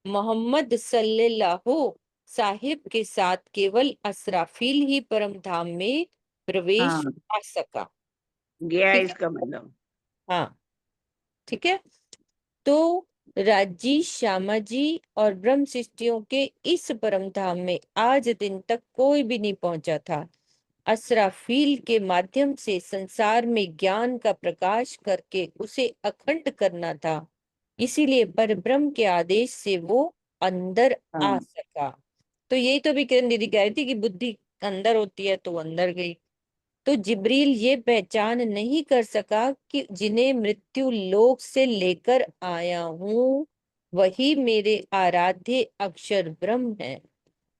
मोहम्मद सल्लल्लाहु साहिब के साथ केवल असराफील ही परमधाम में प्रवेश हाँ कर सका। गया ठीक है, इसका मतलब। हाँ ठीक है। तो राजी, श्यामा जी और ब्रह्म सृष्टियों के इस परम धाम में आज दिन तक कोई भी नहीं पहुंचा था। असराफील के माध्यम से संसार में ज्ञान का प्रकाश करके उसे अखंड करना था। इसीलिए परब्रह्म के आदेश से वो अंदर आ हाँ सका। तो यही तो भी किरण दीदी कह रही थी कि बुद्धि अंदर होती है तो अंदर गई। तो जिब्रील ये पहचान नहीं कर सका कि जिन्हें मृत्यु लोक से लेकर आया हूँ वही मेरे आराध्य अक्षर ब्रह्म है।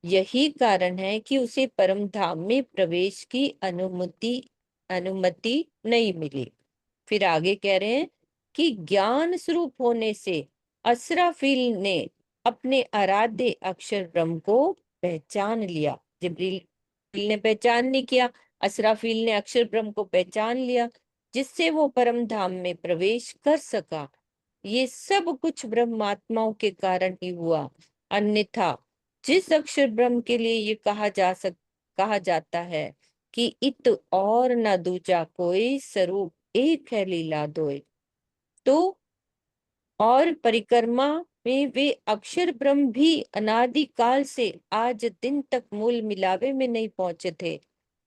यही कारण है कि उसे परम धाम में प्रवेश की अनुमति नहीं मिली। फिर आगे कह रहे हैं कि ज्ञान स्वरूप होने से असराफील ने अपने आराध्य अक्षर ब्रह्म को पहचान लिया। जिब्रील ने पहचान नहीं किया, असराफील ने अक्षर ब्रह्म को पहचान लिया, जिससे वो परम धाम में प्रवेश कर सका। ये सब कुछ ब्रह्मात्माओं के कारण ही हुआ, अन्यथा जिस अक्षर ब्रह्म के लिए ये कहा जाता है कि इत और न दूजा कोई स्वरूप एक है लीला दोय, तो और परिक्रमा में वे अक्षर ब्रह्म भी अनादि काल से आज दिन तक मूल मिलावे में नहीं पहुंचे थे,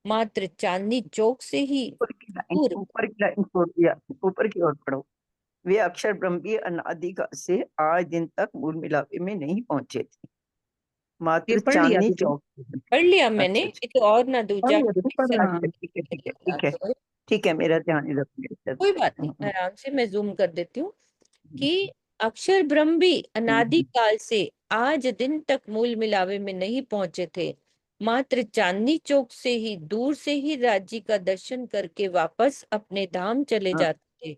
मात्र चांदनी चौक से ही दूर। ऊपर की लाइन छोड़ दिया, ऊपर की ओर पढ़ो। वे अक्षर ब्रह्म भी अनादि काल से आज दिन तक मूल मिलावे में नहीं पहुंचे थे, ये मात्र पढ़ लिया चांदनी दीदी। चौक। पढ़ लिया मैंने, अच्छा इत और न पढ़ दूजा लिया दीदी, कोई पढ़ अच्छा, स्वरूप हाँ। ठीक है ठीक है लीला ठीक है दोय। ठीक है, मेरा ध्यान इधर मेरे कोई बात नहीं, आराम से मैं जूम कर देती हूँ कि अक्षर ब्रह्म भी अनादि काल से आज दिन तक मूल मिलावे में नहीं पहुंचे थे, मात्र चांदनी चौक से ही दूर से ही राज्य का दर्शन करके वापस अपने धाम चले हाँ, जाते थे।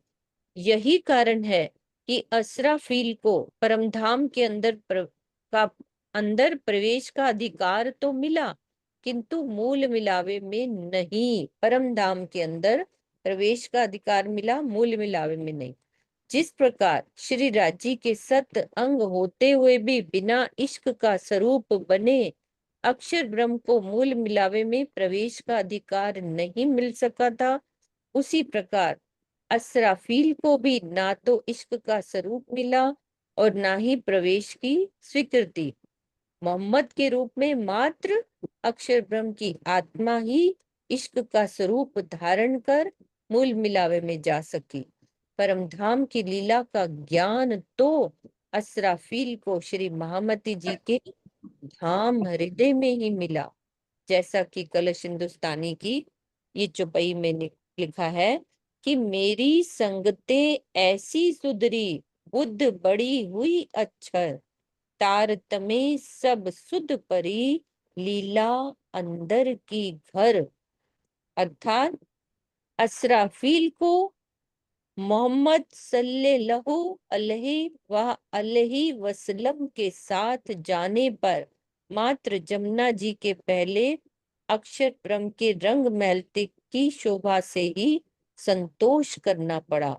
यही कारण है कि असराफील को परमधाम के अंदर प्रवेश का अधिकार तो मिला, किंतु मूल मिलावे में नहीं। परम धाम के अंदर प्रवेश का अधिकार मिला, मूल मिलावे में नहीं। जिस प्रकार श्री राजी के सत अंग होते हुए भी बिना इश्क का स्वरूप बने अक्षर ब्रह्म को मूल मिलावे में प्रवेश का अधिकार नहीं मिल सका था, उसी प्रकार असराफील को भी ना तो इश्क का स्वरूप मिला और ना ही प्रवेश की स्वीकृति। मोहम्मद के रूप में मात्र अक्षर ब्रह्म की आत्मा ही इश्क का स्वरूप धारण कर मूल मिलावे में जा सकी। परमधाम की लीला का ज्ञान तो असराफील को श्री महामती जी के धाम हृदय में ही मिला, जैसा कि कलश हिंदुस्तानी की ये चौपाई में लिखा है कि मेरी संगते ऐसी सुधरी बुद्ध बड़ी हुई अक्षर तारतमे सब सुध परी लीला अंदर की घर। अर्थात असराफील को मोहम्मद सल्लल्लाहु अलैहि वसल्लम के साथ जाने पर मात्र जमुना जी के पहले अक्षर ब्रह्म के रंग महलते की शोभा से ही संतोष करना पड़ा।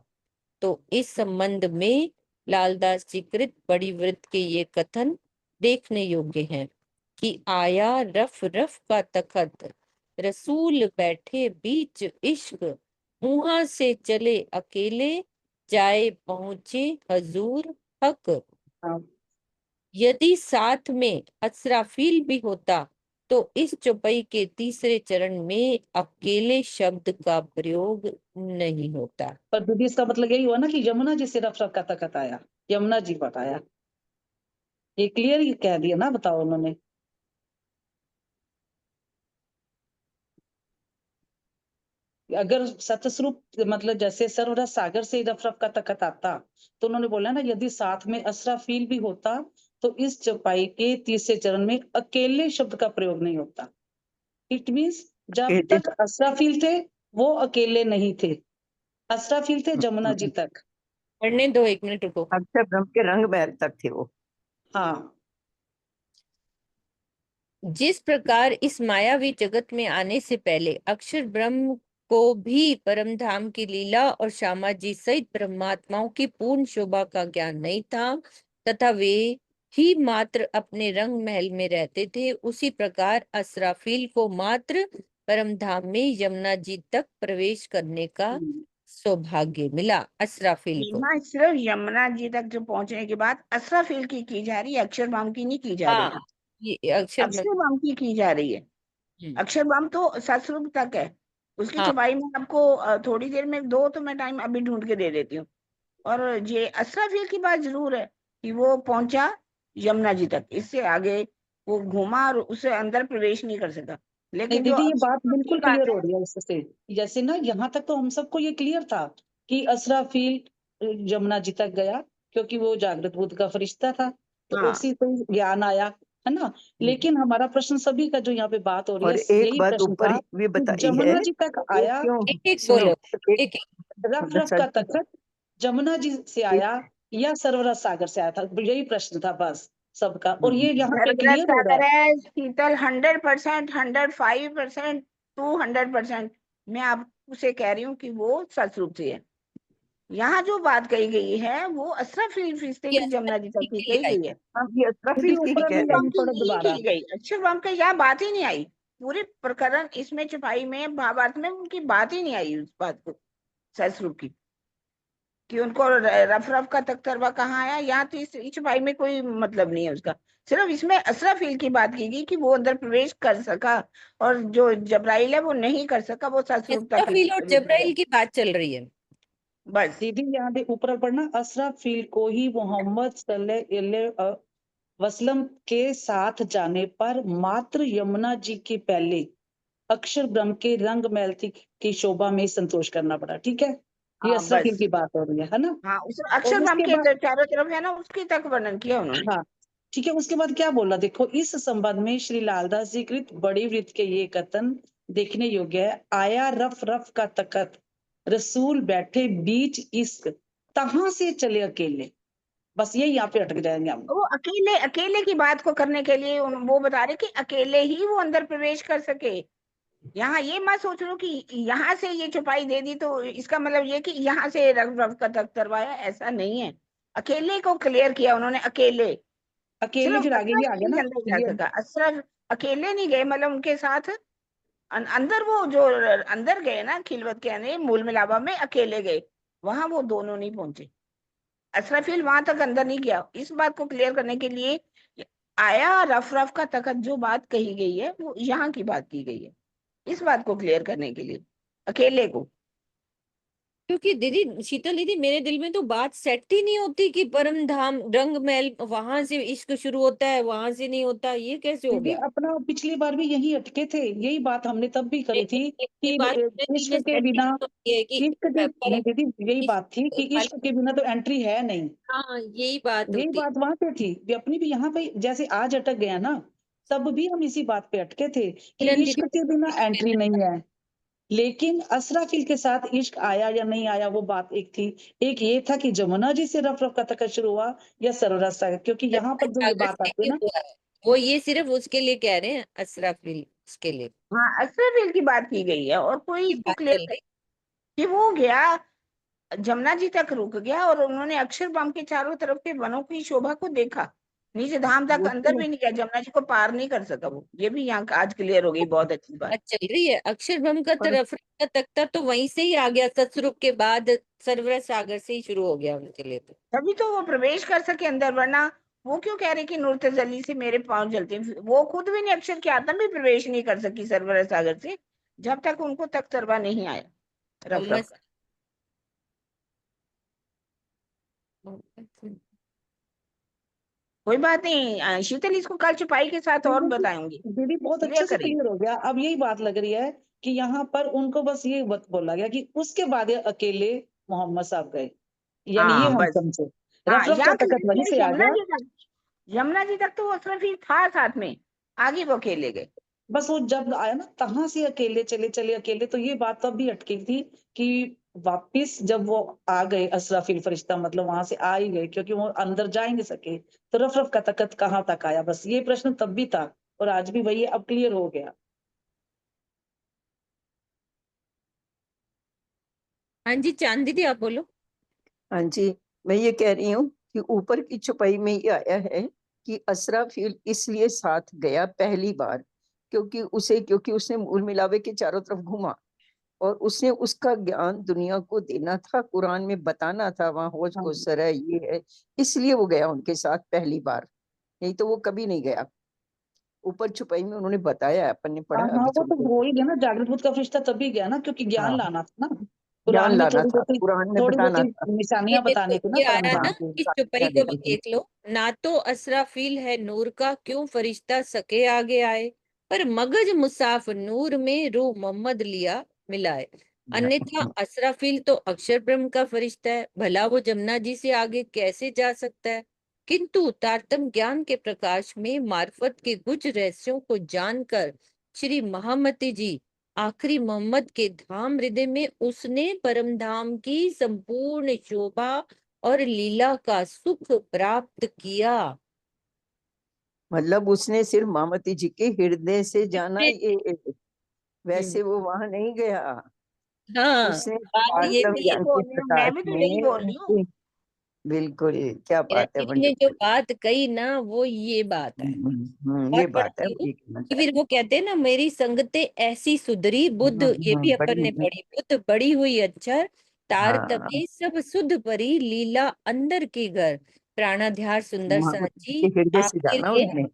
तो इस संबंध में लालदास जी कृत बड़ी वृत्त के ये कथन देखने योग्य हैं कि आया रफ रफ का तखत रसूल बैठे बीच इश्क मुहा से चले अकेले जाए पहुंचे हजूर हक। हाँ। यदि साथ में असराफील भी होता तो इस चौपाई के तीसरे चरण में अकेले शब्द का प्रयोग नहीं होता। पर दीदी इसका मतलब यही हुआ ना कि यमुना जी से रफ रफ का तखत आया, यमुना जी बताया, ये क्लियर ही कह दिया ना, बताओ उन्होंने। अगर सतस्वरूप मतलब जैसे सर्वरस सागर से रफ रफ का तखत आता, तो उन्होंने बोला ना यदि साथ में असराफील भी होता तो इस चौपाई के तीसरे चरण में अकेले शब्द का प्रयोग नहीं होता। इट मीन्स जब अकेले तक असराफील थे वो अकेले नहीं थे, असराफील थे जमुना जी तक। पढ़ने दो, 1 मिनट रुको। अक्षर ब्रह्म के रंग महल तक थे वो। हाँ। जिस प्रकार इस मायावी जगत में आने से पहले अक्षर ब्रह्म को भी परमधाम की लीला और श्यामा जी सहित ब्रह्मात्माओं की पूर्ण शोभा का ज्ञान नहीं था तथा वे ही मात्र अपने रंग महल में रहते थे, उसी प्रकार असराफील को मात्र परमधाम में यमुना जी तक प्रवेश करने का सौभाग्य मिला। असराफील को यहाँ सिर्फ यमुना जी तक जो पहुंचने के बाद असराफील की जा रही है, अक्षरधाम की नहीं की जा रही। हाँ, ये अक्षर अक्षरधाम की जा रही है। अक्षर ब्रह्म तो सतस्वरूप तक है, उसकी हाँ। छुपाई में आपको थोड़ी देर में दो तो मैं टाइम अभी ढूंढ के दे देती हूँ। और ये असराफील की बात जरूर है कि वो पहुंचा यमुना जी तक, इससे आगे वो घूमा और उसे अंदर प्रवेश नहीं कर सका। नहीं लेकिन जो दीदी, ये अक्षर बात ब्रह्म की बिल्कुल बात क्लियर हो है, रही है इससे। जैसे ना यहाँ तक तो हम सबको ये क्लियर था कि असराफील यमुना जी तक गया, क्योंकि वो जागृत बुद्ध का फरिश्ता था, तो हाँ उसी को ज्ञान आया, है ना। लेकिन हमारा प्रश्न सभी का जो यहाँ पे बात हो रही और है, एक यही बात प्रश्न ऊपर था भी कि बताई है, जमुना जी तक ये आया, क्यों, एक एक सुनो, बोलो, एक एक रफ रफ का तखत जमुना जी से आया या सरवरस सागर से आया था, यही प्रश्न था बस सबका। और ये यहाँ पे सरबराज क्लियर हो रहा सागर है। है, शीतल 100%, 105%, 200%। मैं आपसे कह रही हूँ कि वो सतस्वरूप से है। यहाँ जो बात कही गई है वो असराफील फरिश्ते ये की जमुना जी तक ठीक की के लिए कही आई। गई है। हम ये दीदी असराफील की ही ऊपर कह वाली रहे लाइन हैं। पढ़ो की दोबारा। की गई, अक्षर ब्रह्म का यहाँ बात ही नहीं आई। पूरे प्रकरण इसमें छुपाई में महाभारत में उनकी बात ही नहीं आई, उस बात को सतस्वरूप की, कि उनको रफ रफ का तख्तरवा कहाँ आया। यहाँ तो इस छुपाई में कोई मतलब नहीं है उसका। सिर्फ इसमें असराफील की बात की गई कि वो अंदर प्रवेश कर सका, और जो जब्राइल है वो नहीं कर सका, वो सतस्वरूप तक ही इसराफील और रुक गया। जब्राइल की बात चल रही है। बस दीदी यहाँ पे ऊपर पढ़ना, असराफील को ही मोहम्मद सल्लल्लाहु वसल्लम के साथ जाने पर मात्र यमुना जी के पहले अक्षर ब्रह्म के रंग मैलती की शोभा में संतोष करना पड़ा। ठीक है, ये हाँ असराफील बस की बात हो रही है ना। हाँ, उस और अक्षर ब्रह्म उसके के बाद, चारों तरफ है ना, उसकी तक वर्णन किया उन्होंने। हाँ ठीक है, उसके बाद क्या बोला देखो, इस संबंध में श्री लालदास जी कृत बड़ी वृत्त के ये कथन देखने योग्य है। आया रफ रफ का तकत, रसूल बैठे बीच इश्क, तहां से चले अकेले। बस यही यहाँ पे अटक जाएंगे हम। वो अकेले अकेले की बात को करने के लिए वो बता रहे कि अकेले ही वो अंदर प्रवेश कर सके। यहाँ ये मत सोच लो कि यहाँ से ये छुपाई दे दी तो इसका मतलब ये कि यहाँ से रफ रफ का तक करवाया, ऐसा नहीं है। अकेले को क्लियर किया उन्होंने, अकेले। अकेले सिर्फ फिर आगे ये अशरफ आ गया नहीं ना अंदर जा ये। सका, अशरफ अकेले नहीं गए, मतलब उनके साथ अंदर वो जो अंदर गए ना खिलवत के यानी मूल मिलावा में अकेले गए, वहां वो दोनों नहीं पहुंचे। असराफील वहां तक अंदर नहीं गया। इस बात को क्लियर करने के लिए आया रफ रफ का तखत जो बात कही गई है वो यहाँ की बात की गई है, इस बात को क्लियर करने के लिए अकेले को। क्योंकि दीदी, शीतल दीदी, मेरे दिल में तो बात सेट ही नहीं होती कि परम धाम रंग महल वहां से इश्क शुरू होता है, वहां से नहीं होता, ये कैसे हो दीदी गया? अपना पिछली बार भी यही अटके थे, यही बात हमने तब भी करी थी ये कि बात मेरे दिल इश्क में के सेट ही बिना, नहीं होती है कि इश्क के पर नहीं दीदी, यही इश्क बात थी कि इश्क के बिना तो एंट्री है नहीं। हाँ, यही बात यही होती है। बात वहां पे थी, भी अपनी भी यहाँ पे जैसे आज अटक गया ना, तब भी हम इसी बात पे अटके थे कि किरण इश्क दीदी, के बिना एंट्री नहीं है। लेकिन असराफिल के साथ इश्क आया या नहीं आया वो बात एक थी। एक ये था कि जमुना जी से रफ रफ का तक शुरू हुआ या सरवरस सागर, क्योंकि यहाँ पर जो ये सागर बात से आती है ही ना। हुआ है। वो ये सिर्फ उसके लिए कह रहे हैं, असराफील उसके लिए हाँ, असराफील की बात की गई है और कोई की इसको बात क्लियर चल कर रही। कि वो गया जमुना जी तक, रुक गया और उन्होंने अक्षरधाम के चारों तरफ के वनों की शोभा को देखा। नीचे धाम तक वो अंदर तो भी नहीं गया, जमुना जी को पार नहीं कर सका वो। ये भी यहाँ आज क्लियर हो गई, बहुत अच्छी बात। बात चल रही है अक्षर ब्रह्म का पर तरफ का तख्ता तो वहीं से ही आ गया, सतस्वरूप के बाद सरवर सागर से ही शुरू हो गया उनके लिए तो। तभी तो वो प्रवेश कर सके अंदर, वरना वो क्यों कह रहे कि नूर तजल्ली से मेरे पांव जलते हैं। वो खुद भी नहीं, अक्षर की आत्मा भी प्रवेश नहीं कर सकी सरवर सागर से, जब तक उनको तख्त तरवा नहीं आया रफ रफ का। मोहम्मद कोई बात नहीं, शीतल इसको कल छुपाई के साथ और बताऊंगी, दीदी बहुत क्लियर अच्छे से करेंगे। क्लियर हो गया। अब यही बात लग रही है कि यहाँ पर उनको बस ये बोला गया कि उसके बाद ये अकेले मोहम्मद साहब गए, यानी ये हाँ हम बस, समझे। हाँ रफ रफ का यहाँ तकत वहीं तो से आ यमुना गया। जी तक, यमुना जी तक तो वो सिर्फ ही था साथ में, आगे वो अकेले गए। बस वो जब आया ना तहां से अकेले चले चले अकेले, तो ये बात तब भी अटकी थी कि वापिस जब वो आ गए असराफिल फरिश्ता, मतलब वहां से आ ही गए, क्योंकि वो अंदर जा ही नहीं सके, तो रफ रफ का तकत कहाँ तक आया, बस ये प्रश्न तब भी था और आज भी वही है, अब क्लियर हो गया। हाँ जी, चांद दीदी आप बोलो। हाँ जी, मैं ये कह रही हूँ कि ऊपर की छुपाई में ये आया है कि असराफील इसलिए साथ गया पहली बार क्योंकि उसने मूल मिलावे के चारों तरफ घूमा और उसने उसका ज्ञान दुनिया को देना था, कुरान में बताना था, वहां हौज हाँ कौसर है, ये है, इसलिए वो गया उनके साथ पहली बार, नहीं तो वो कभी नहीं गया। ऊपर छुपाई में उन्होंने बताया, अपन ने पढ़ा हाँ अभी वो थोड़ी तो देर हो पहले। ही गया ना, जागृत बुद्ध का फरिश्ता तभी गया ना, क्योंकि ज्ञान हाँ, लाना था ना। ज्ञान कुरान में लाना था, कुरान में थोड़ी बताना बहुत था। ये निशानियां देखो बताने थे ना ये आ परम रहा धाम ना, के। इस चौपाई क्या को भी दिखाई थी? देख लो ना। तो असराफील है नूर का, क्यों फरिश्ता सके आगे आए, पर मगज मुसाफ नूर में रूह मोहम्मद लिया मिलाए। अन्यथा असराफील तो अक्षर ब्रह्म का फरिश्ता है, भला वो जमुना जी से आगे कैसे जा सकता है। किंतु तारतम ज्ञान के प्रकाश में मार्फत के गुज रहस्यों को जानकर श्री महामती जी आखिरी मोहम्मद के धाम हृदय में उसने परम धाम की संपूर्ण शोभा और लीला का सुख प्राप्त किया। मतलब उसने सिर्फ मामती जी के हृदय से जाना, ये हम्म, वैसे वो वहां नहीं गया। हाँ, उसने बात मैं भी ये तो आत्म भी यही है। ज्ञान के बोल रही हूँ, प्रकाश मैं भी तो यही में बोल रही हूँ। उनकी, बिल्कुल क्या बात है, जी ने जो वंडरफुल। बात कही ना, वो ये बात है। और ये बात है, पढ़ती हूँ वही कहना कि चाह फिर रही वो कहते हैं ना, मेरी संगते ऐसी सुधरी बुद्ध, ये भी अपन ने बड़ी। पढ़ी, बुद्ध बड़ी हुई अक्षर हाँ, तारतमे सब सुध परी लीला अंदर के घर। प्राणाध्यार सुंदर सा मामती जी जी, के हृदय से आपके जाना लिए उन्होंने।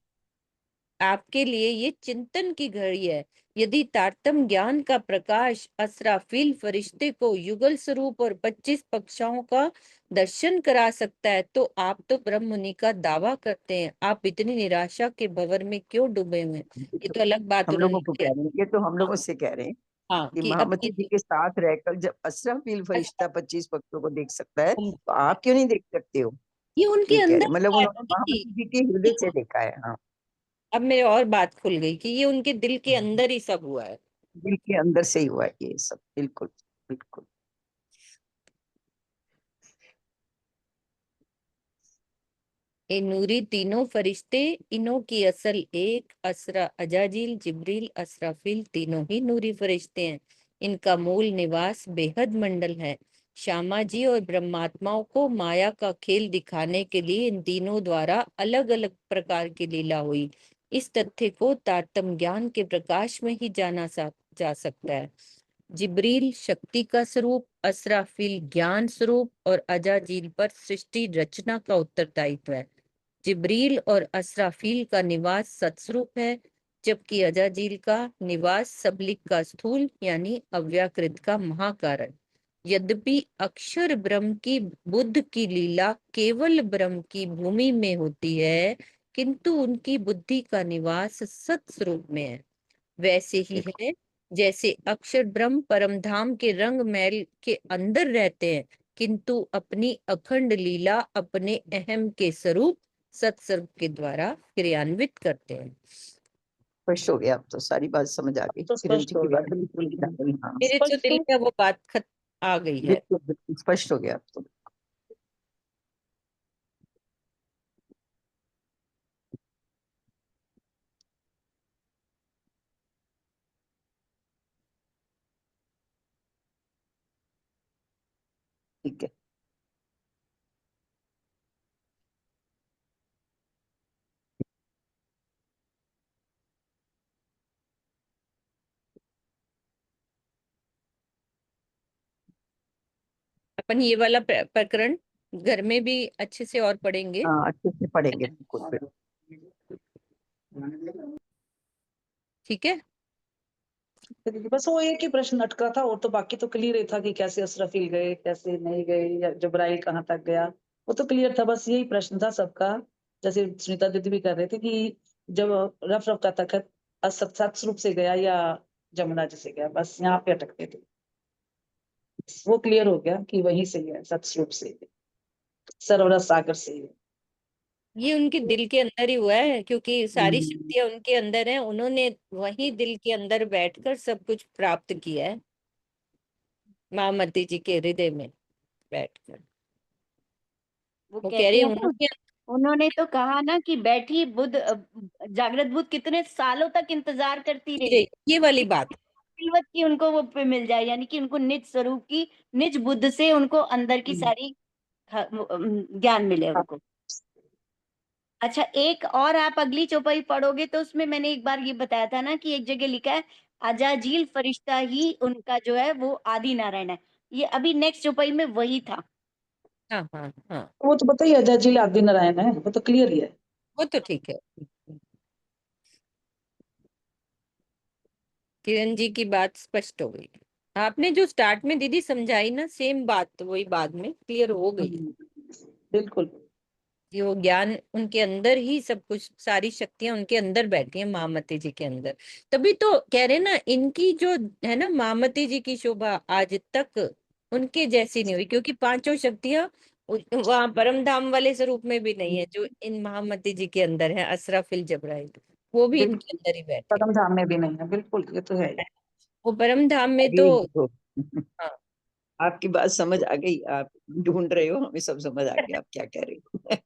आपके लिए ये चिंतन की घड़ी है। यदि तारतम ज्ञान का प्रकाश असराफील फरिश्ते को युगल स्वरूप और 25 पक्षाओं का दर्शन करा सकता है, तो आप तो ब्रह्म मुनि का दावा करते हैं, आप इतनी निराशा के भंवर में क्यों डूबे हुए हैं। ये तो अलग बात हम उन्होंने लोगों को की कह है। रहे हैं, ये तो हम हाँ, लोगों से कह रहे हैं हाँ, कि कि अब महामती जी ये के साथ रहकर जब असराफील अच्छा, फरिश्ता 25 पक्षों को देख सकता है, तो आप क्यों नहीं देख सकते हो? ये उनके ये कह रहे अंदर हैं, मतलब हुआ है उन्होंने दीदी। महामती जी के हृदय से देखा है। हाँ, अब मेरे और बात खुल गई कि ये उनके दिल के अंदर ही सब हुआ है। दिल के अंदर से ही हुआ है ये सब, बिल्कुल बिल्कुल। ए नूरी तीनों फरिश्ते, इन्हों की असल एक, असरा अजाजिल जिब्रील असराफिल तीनों ही नूरी फरिश्ते हैं। इनका मूल निवास बेहद मंडल है। श्यामा जी और ब्रह्मात्माओं को माया का खेल दिखाने के लिए इन तीनों द्वारा अलग अलग प्रकार की लीला हुई। इस तथ्य को तारतम ज्ञान के प्रकाश में ही जा सकता है। जिब्रील शक्ति का स्वरूप, असराफिल ज्ञान स्वरूप और अजाजील पर सृष्टि रचना का उत्तरदायित्व है। जिब्रील और असराफील का निवास सत्स्वरूप है, जबकि अजाजील का निवास सबलिक का स्थूल यानी अव्याकृत का महाकारण। यद्यपि अक्षर ब्रह्म की बुद्ध की लीला केवल ब्रह्म की भूमि में होती है, किंतु उनकी बुद्धि का निवास सत्स्वरूप में है। वैसे ही है जैसे अक्षर ब्रह्म परम धाम के रंग महल के अंदर रहते हैं, किंतु अपनी अखंड लीला अपने अहम के स्वरूप सत्सर्ग के द्वारा क्रियान्वित करते हैं। स्पष्ट हो गया, अब तो सारी बात समझ आ गई, तो किरण स्पष्ट जी हो की गया बात बिल्कुल। बिल्कुल। हाँ, मेरे तो स्पष्ट दिल तो में वो बात आ गई है। बिल्कुल बिल्कुल स्पष्ट हो गया अब तो। ठीक है। अपन ये वाला प्रकरण घर में भी अच्छे से और पढ़ेंगे। हाँ, अच्छे से पढ़ेंगे बिल्कुल फिर। ठीक है। बस वो एक ही प्रश्न अटका था, और तो बाकी तो क्लियर ही था कि कैसे असराफील गए, कैसे नहीं गए, या जबराइल कहाँ तक गया, वो तो क्लियर था। बस यही प्रश्न था सबका, जैसे सुनीता दीदी भी कर रहे थे कि जब रफ रफ का तखत सत्स्वरूप से गया या जमुना जी से गया, बस यहाँ पे अटकते थे। वो क्लियर हो गया कि वहीं से है, सत्स्वरूप से ही है, सरोवर सागर से ही है। ये उनके दिल के अंदर ही हुआ है, क्योंकि सारी हम्म। शक्तियां उनके अंदर है, उन्होंने वही दिल के अंदर बैठकर सब कुछ प्राप्त किया है, महामती जी के हृदय में बैठकर। वो वो कह रही कहती है है ना, उन्होंने। उन्होंने तो कहा ना कि बैठी बुद्ध जागृत बुद्ध कितने सालों तक इंतजार करती रही ये वाली बात। खिलवत की उनको वो पे मिल जाए, यानी कि उनको निज स्वरूप की, निज बुद्ध से उनको अंदर की सारी ज्ञान मिले उनको। अच्छा, एक और आप अगली चौपाई पढ़ोगे तो उसमें मैंने एक बार ये बताया था ना कि एक जगह लिखा है अजाजील फरिश्ता ही उनका जो है वो आदि नारायण है। ये अभी नेक्स्ट चौपाई में वही था। हाँ, हाँ, हाँ, वो तो बताइए, अजय जी आदि नारायण है, वो तो क्लियर ही है। वो तो ठीक है। किरण जी की बात स्पष्ट हो गई। आपने जो स्टार्ट में दीदी समझाई ना, सेम बात वही बाद में क्लियर हो गई। बिल्कुल। कि वो ज्ञान उनके अंदर ही सब कुछ, सारी शक्तियां उनके अंदर बैठी हैं महामती जी के अंदर। तभी तो कह रहे ना, इनकी जो है ना महामती जी की शोभा आज तक उनके जैसी नहीं हुई, क्योंकि पांचों शक्तियां वहां परम धाम वाले स्वरूप में भी नहीं है जो इन महामती जी के अंदर है। असराफिल जबराइल वो भी बिल्कुल इनके अंदर ही बैठे हैं। परम धाम में भी नहीं है, बिल्कुल ये तो है ही। वो परम धाम में तो अगली तो हाँ। आपकी बात समझ आ गई, आप ढूंढ रहे हो, हमें सब समझ आ गया आप क्या कह रहे हो।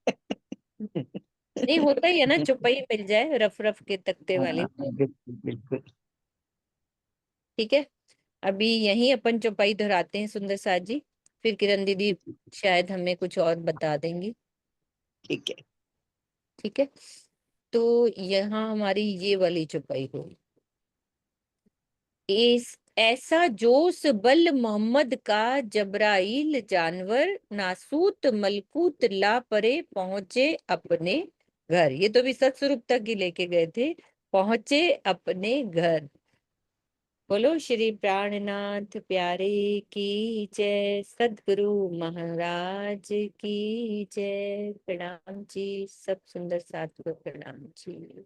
नहीं होता ही है ना, चौपाई मिल जाए रफ रफ के तख्ते वाली हाँ तो बिल्कुल बिल्कुल। ठीक है। अभी यहीं अपन चौपाई दोहराते हैं सुंदर साथ जी, फिर किरण दीदी शायद हमें कुछ और बता देंगी। ठीक है। ठीक है, तो यहाँ हमारी ये वाली चौपाई हुई। इस ऐसा जोश बल मोहम्मद का, जबराइल जानवर नासूत मलकूत ला परे पहुंचे अपने घर। ये तो भी सत्स्वरूप तक ही लेके गए थे, पहुंचे अपने घर। बोलो श्री प्राणनाथ प्यारे की जय, सदगुरु महाराज की जय। प्रणाम जी, सब सुंदर साथ को प्रणाम जी।